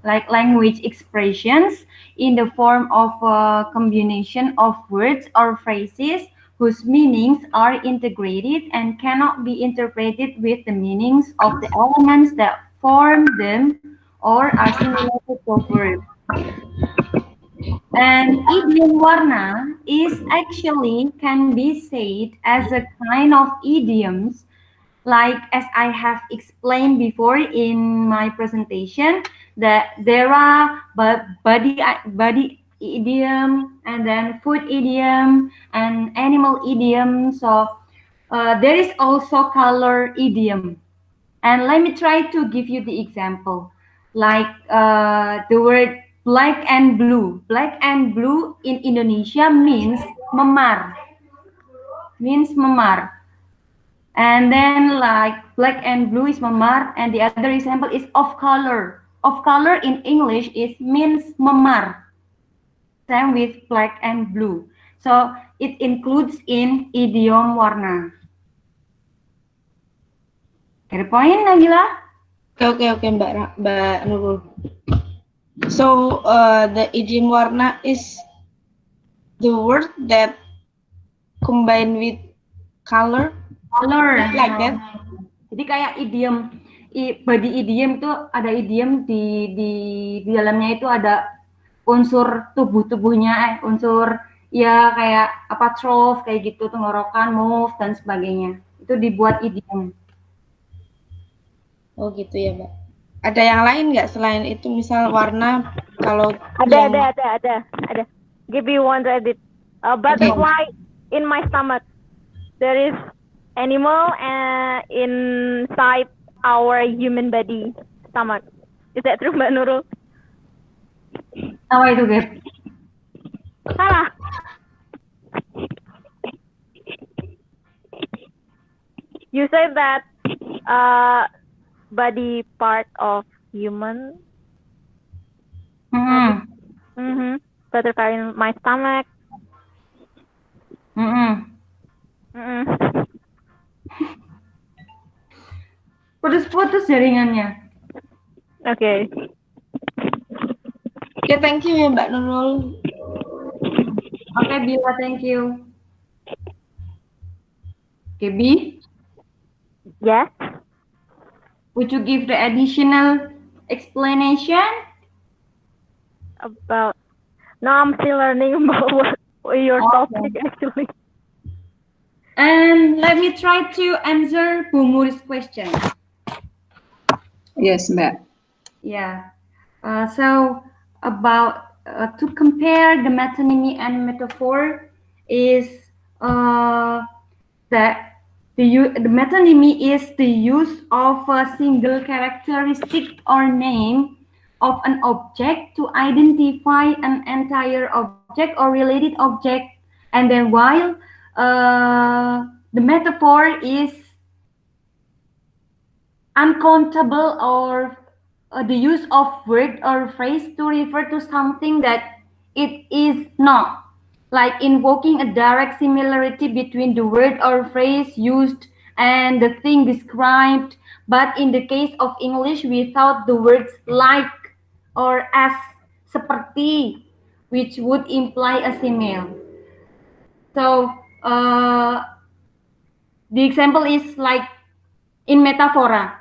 like language expressions in the form of a combination of words or phrases whose meanings are integrated and cannot be interpreted with the meanings of the elements that form them or are similar to words. And idiom warna is actually can be said as a kind of idioms, like as I have explained before in my presentation, that there are body idiom and then food idiom and animal idiom. So there is also color idiom. And let me try to give you the example, like the word black and blue. Black and blue in Indonesia means memar, means memar. And then like black and blue is memar, and the other example is of color. Of color in English is means memar. Same with black and blue. So it includes in idiom warna. Get the point, Nabila? Oke, Mbak Nurul. So the idiom warna is the word that combine with color, Color. like that. Jadi kayak idiom, body idiom itu ada idiom di dalamnya itu ada unsur tubuhnya, unsur ya kayak apa trough kayak gitu, tenggorokan, move dan sebagainya. Itu dibuat idiom. Oh gitu ya, Mbak. Ada yang lain nggak selain itu, misal warna kalau Ada, yang ada. Give you one Reddit. A butterfly in my stomach. There is animal inside our human body stomach. Is that true, Mbak Nurul? Apa itu, Gap? Salah. You said that body part of human. Butterfly in my stomach. Putus-putus jaringannya. Okay. Oke, thank you ya Mbak Nurul. Oke, Bila, thank you. Okay, B? Yes. Would you give the additional explanation? About. No, I'm still learning about what your topic actually. And let me try to answer Bu Muri's question. Yes, Mbak. Yeah. So about to compare the metonymy and metaphor is that the metonymy is the use of a single characteristic or name of an object to identify an entire object or related object, and then while the metaphor is uncountable or the use of word or phrase to refer to something that it is not, like invoking a direct similarity between the word or phrase used and the thing described, but in the case of English without the words like or as, seperti, which would imply a simile. So the example is like in Methaphor.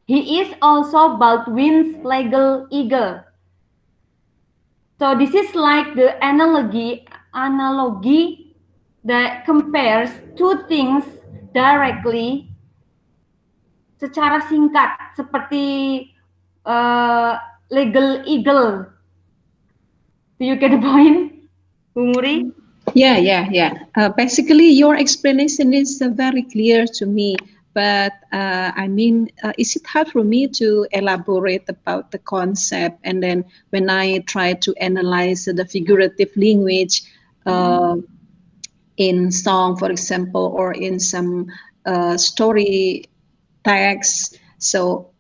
He is also Baldwin's legal eagle. So this is like the analogy that compares two things directly secara singkat seperti legal eagle. Do you get the point, Bu Muri? Yeah. Basically, your explanation is very clear to me. But I mean, is it hard for me to elaborate about the concept? And then when I try to analyze the figurative language in song, for example, or in some story text, so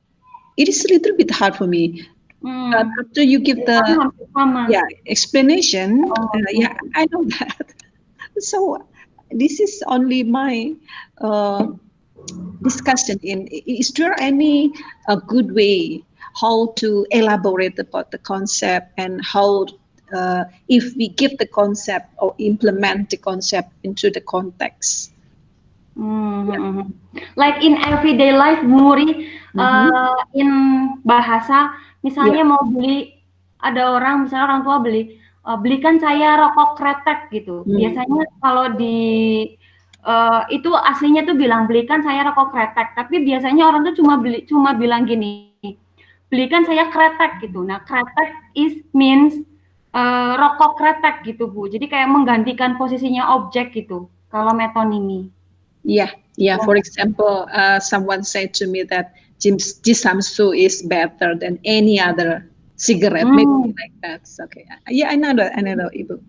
it is a little bit hard for me. But after you give the explanation, yeah, I know that. So this is only my discussion. Is there any good way how to elaborate about the concept and how if we give the concept or implement the concept into the context? Like in everyday life, Muri, in bahasa, misalnya mau beli, ada orang, misalnya orang tua beli, belikan saya rokok kretek gitu. Biasanya kalau di itu aslinya tuh bilang belikan saya rokok kretek, tapi biasanya orang tuh cuma bilang gini, belikan saya kretek gitu. Nah, kretek means rokok kretek gitu, Bu. Jadi kayak menggantikan posisinya objek gitu. Kalau metonymy. Yeah. For example, someone said to me that Jisamsu is better than any other cigarette, maybe like that. Okay. Yeah, I know that, Ibu.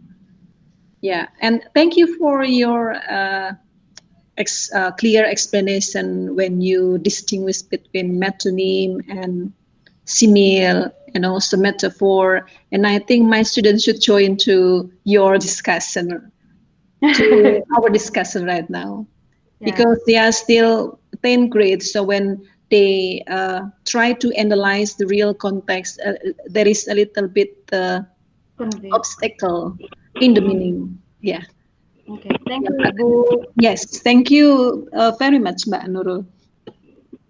Yeah, and thank you for your clear explanation when you distinguish between metonym and simile and also metaphor. And I think my students should join to your discussion, to our discussion right now. Because they are still 10th grade, so when they try to analyze the real context, there is a little bit obstacle in the meaning. Yeah. Okay, thank you, Ibu. Yes, thank you very much, Mbak Nurul.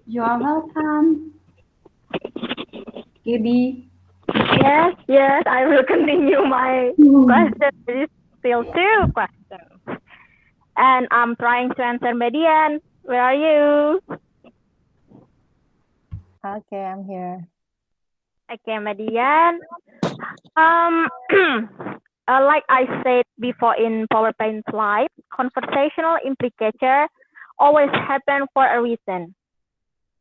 You are welcome. Gaby. Yes, I will continue my question. There is still two questions. And I'm trying to answer Median. Where are you? Okay, I'm here. Okay, Median. Like I said before in PowerPoint slide, conversational implicature always happen for a reason.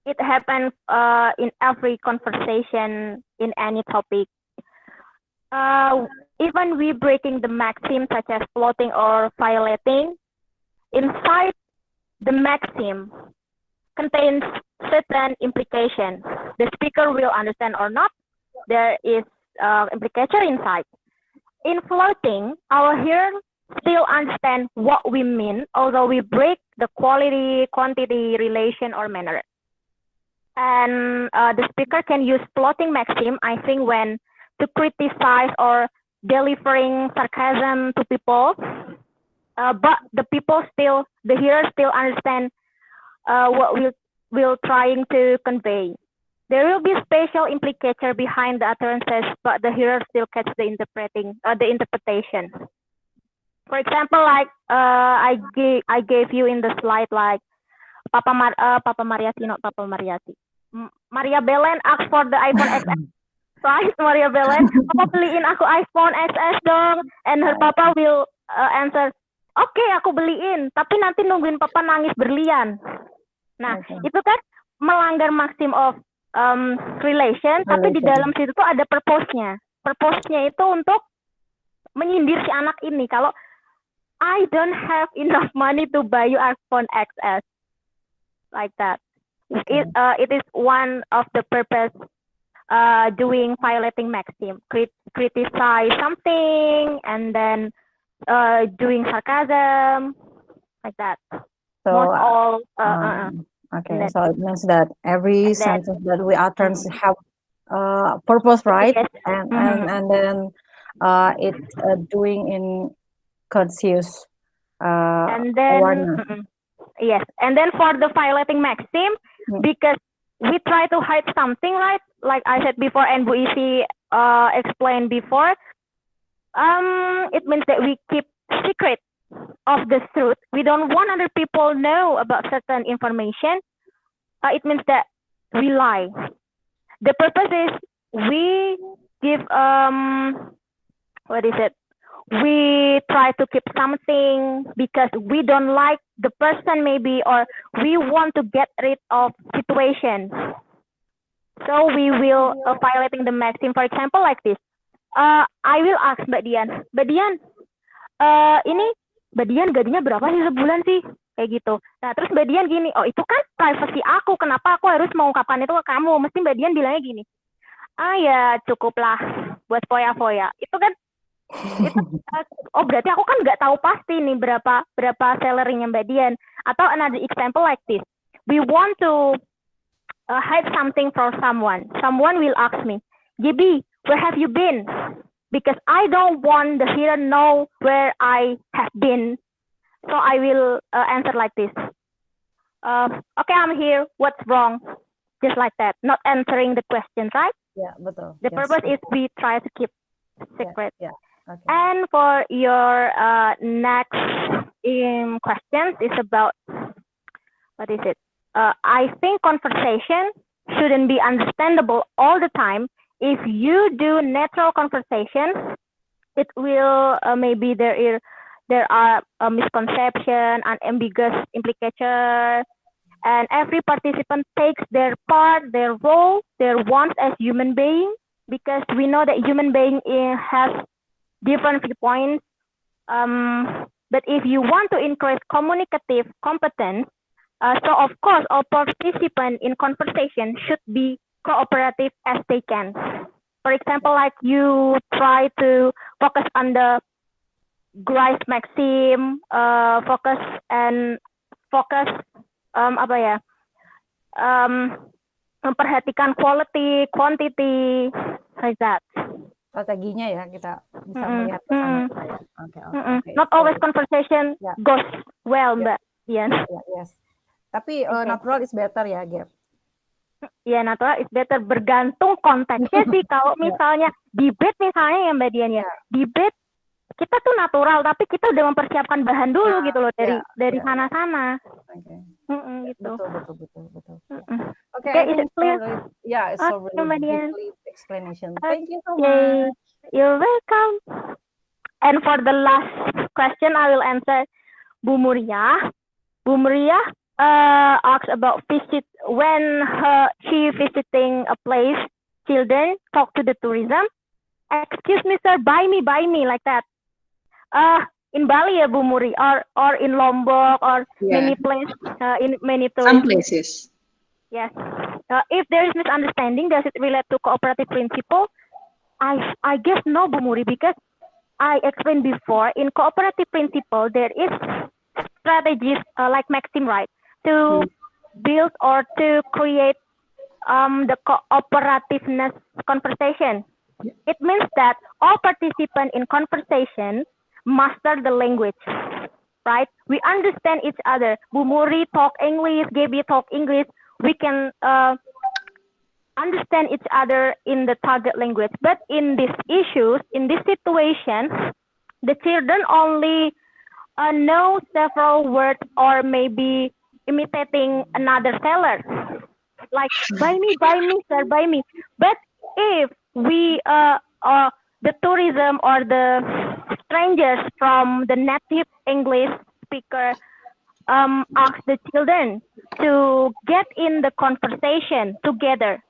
It happens in every conversation in any topic. Even we breaking the maxim such as floating or violating, inside the maxim contains certain implications. The speaker will understand or not. There is implicature inside. In floating, our hearer still understand what we mean, although we break the quality, quantity, relation, or manner. And the speaker can use floating maxim, I think, when to criticize or delivering sarcasm to people. But the hearer still understand what we're trying to convey. There will be special implicature behind the utterances, but the hearer still catch the interpretation. For example, like I gave you in the slide, like Papa Mariati, not Papa Mariati. Maria Belen asked for the iPhone XS. Right, Maria Belen, Papa beliin aku iPhone XS dong, and her Papa will answer, Oke, aku beliin, tapi nanti nungguin Papa nangis berlian. Nah, itu kan melanggar maxim of relation, tapi di dalam situ tuh ada purpose-nya. Purpose-nya itu untuk menyindir si anak ini. Kalau I don't have enough money to buy you iPhone XS, like that. It is one of the purpose doing violating maxim, criticize something, and then doing sarcasm, like that. So, okay, so it means that every sentence that we utter have purpose, right? Yes. And then it's doing in conscious and then awareness. Yes, and then for the violating maxim, because we try to hide something, right? Like I said before, and Bu Isi explained before, it means that we keep secret of the truth. We don't want other people know about certain information. It means that we lie. The purpose is we give what is it? We try to keep something because we don't like the person maybe, or we want to get rid of situation. So we will violating the maxim. For example, like this. I will ask Mbak Dian, ini Mbak Dian gajinya berapa sih sebulan sih? Kayak gitu. Nah, terus Mbak Dian gini, oh itu kan privasi aku, kenapa aku harus mengungkapkan itu ke kamu? Mesti Mbak Dian bilangnya gini, ya cukuplah buat foya-foya. Itu kan, oh berarti aku kan nggak tahu pasti nih berapa salary-nya Mbak Dian. Atau another example like this, we want to hide something from someone. Someone will ask me, GB, where have you been? Because I don't want the hearer know where I have been. So I will answer like this. Okay, I'm here. What's wrong? Just like that. Not answering the question, right? Yeah, betul. The purpose is we try to keep secret. Yeah. Okay. And for your next questions is about, what is it? I think conversation shouldn't be understandable all the time. If you do natural conversation, it will maybe there are a misconception, an ambiguous implicature, and every participant takes their part, their role, their wants as human being, because we know that human being has different viewpoints. But if you want to increase communicative competence, so of course all participants in conversation should be cooperative as they can. For example, like you try to focus on the Grice maxim, focus memperhatikan quality, quantity, like that. Strateginya ya, kita bisa melihat ke sana. Okay. Not always conversation goes well, Mbak Dian. Yes. Tapi natural is better ya, Gap. Ya, natural is better, bergantung konteksnya sih. Kalau misalnya debate misalnya ya Mbak Dian ya, debate kita tuh natural, tapi kita udah mempersiapkan bahan dulu gitu loh dari sana-sana. Gitu. Betul. Okay, is it clear? Yeah, it's so really deeply explanation. Thank you so much. You're welcome. And for the last question, I will answer Bu Muria. Bu Muria asks about when she visiting a place, children talk to the tourism. Excuse me, sir, buy me, like that. In Bali ya Bu Muri, or in Lombok, or many places, in many tourism. Some places. Yes. If there is misunderstanding, does it relate to cooperative principle? I guess no, Bu Muri, because I explained before, in cooperative principle, there is strategies like maxim, right? To build or to create the cooperativeness conversation. It means that all participants in conversation master the language, right? We understand each other. Bu Muri talk English, Gaby talk English. We can understand each other in the target language. But in these issues, in this situation, the children only know several words or maybe imitating another seller. Like, buy me, sir, buy me. But if we, the tourism or the strangers from the native English speaker ask the children to get in the conversation together,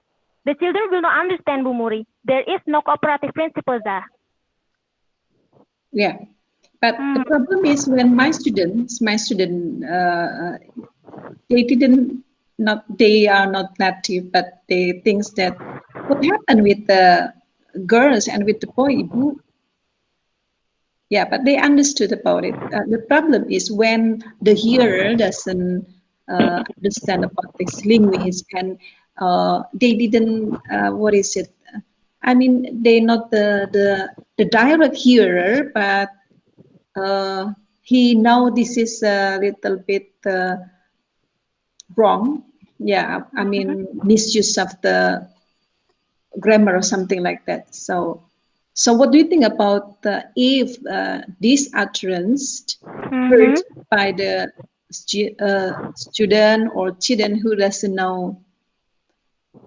the children will not understand, Bu Muri. There is no cooperative principle there. Yeah, but the problem is when my students, they are not native, but they think that what happened with the girls and with the boy, Ibu? Yeah, but they understood about it. The problem is when the hearer doesn't understand about this language, and they didn't, what is it? I mean, they're not the direct hearer, but he know this is a little bit wrong. Yeah, I mean, misuse of the grammar or something like that. So So what do you think about if this utterance heard Mm-hmm. by the student or children who doesn't know,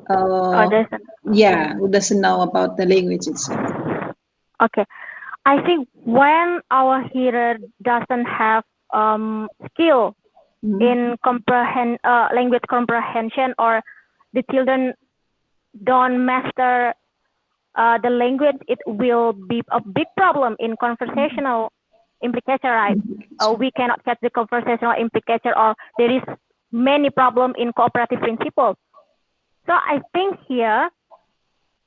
Oh, uh, there's yeah, who doesn't know about the language itself? okay. I think when our hearer doesn't have skill in language comprehension, or the children don't master the language, it will be a big problem in conversational implicature, right? We cannot catch the conversational implicature, or there is many problem in cooperative principle. So I think here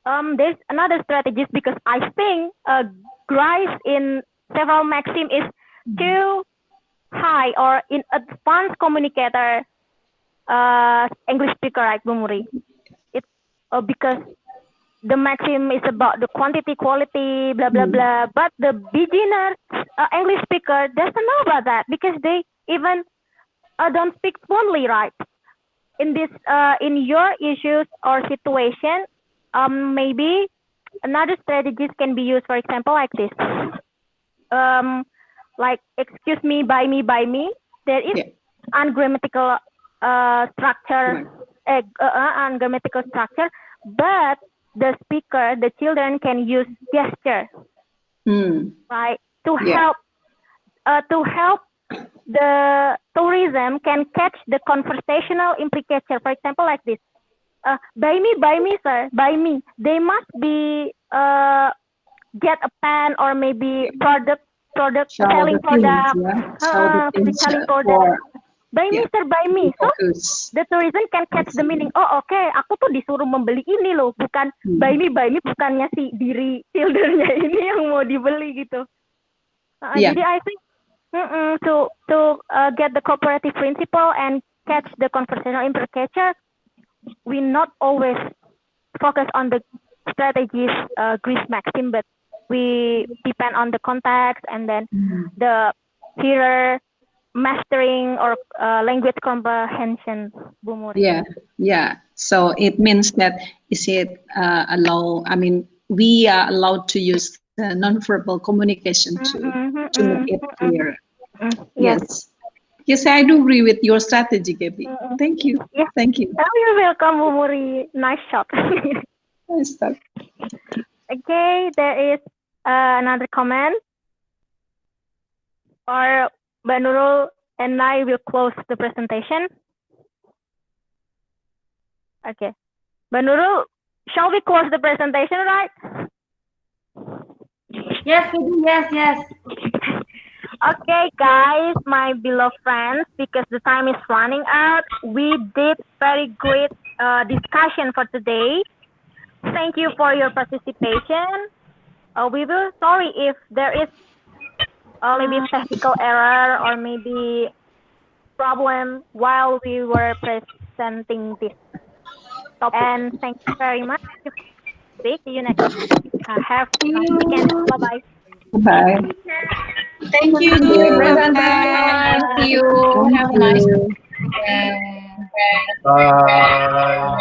there's another strategy, because I think Grice in several maxim is too high or in advanced communicator English speaker, right, Bu Muri? It's because the maxim is about the quantity, quality, blah blah blah. But the beginner English speaker doesn't know about that, because they even don't speak fluently, right? In this, in your issues or situation, maybe another strategies can be used. For example, like this, like excuse me, buy me, buy me. There is ungrammatical structure, ungrammatical structure, but the speaker, the children can use gesture, right, to help the tourism can catch the conversational implicature. For example, like this, buy me, sir, buy me. They must be get a pen, or maybe selling product, selling product. Buy me, sir, buy me. So the tourism can catch the meaning. Oh, okay, aku tuh disuruh membeli ini loh, bukan buy me, bukannya si diri childrennya ini yang mau dibeli gitu. Jadi I think to get the cooperative principle and catch the conversational implicature, we not always focus on the strategies Greece maxim, but we depend on the context, and then the hearer mastering or language comprehension, Bu Muri. Yeah. So it means that we are allowed to use the nonverbal communication to make it clear. Yes. Yes, I do agree with your strategy, Gaby. Thank you. Yeah. Thank you. Oh, you're welcome, Bu Muri. Nice shot. Nice talk. Okay, there is another comment. Or Mbak Nurul and I will close the presentation. Okay. Mbak Nurul, shall we close the presentation, right? Yes, we do. Yes. Okay, guys, my beloved friends, because the time is running out, we did very great discussion for today. Thank you for your participation. We will sorry if there is maybe technical error or maybe problem while we were presenting this topic. And thank you very much. See you next time. Have a nice weekend. Bye-bye. Bye. Thank you. Bye. See you. Have a nice day. Bye.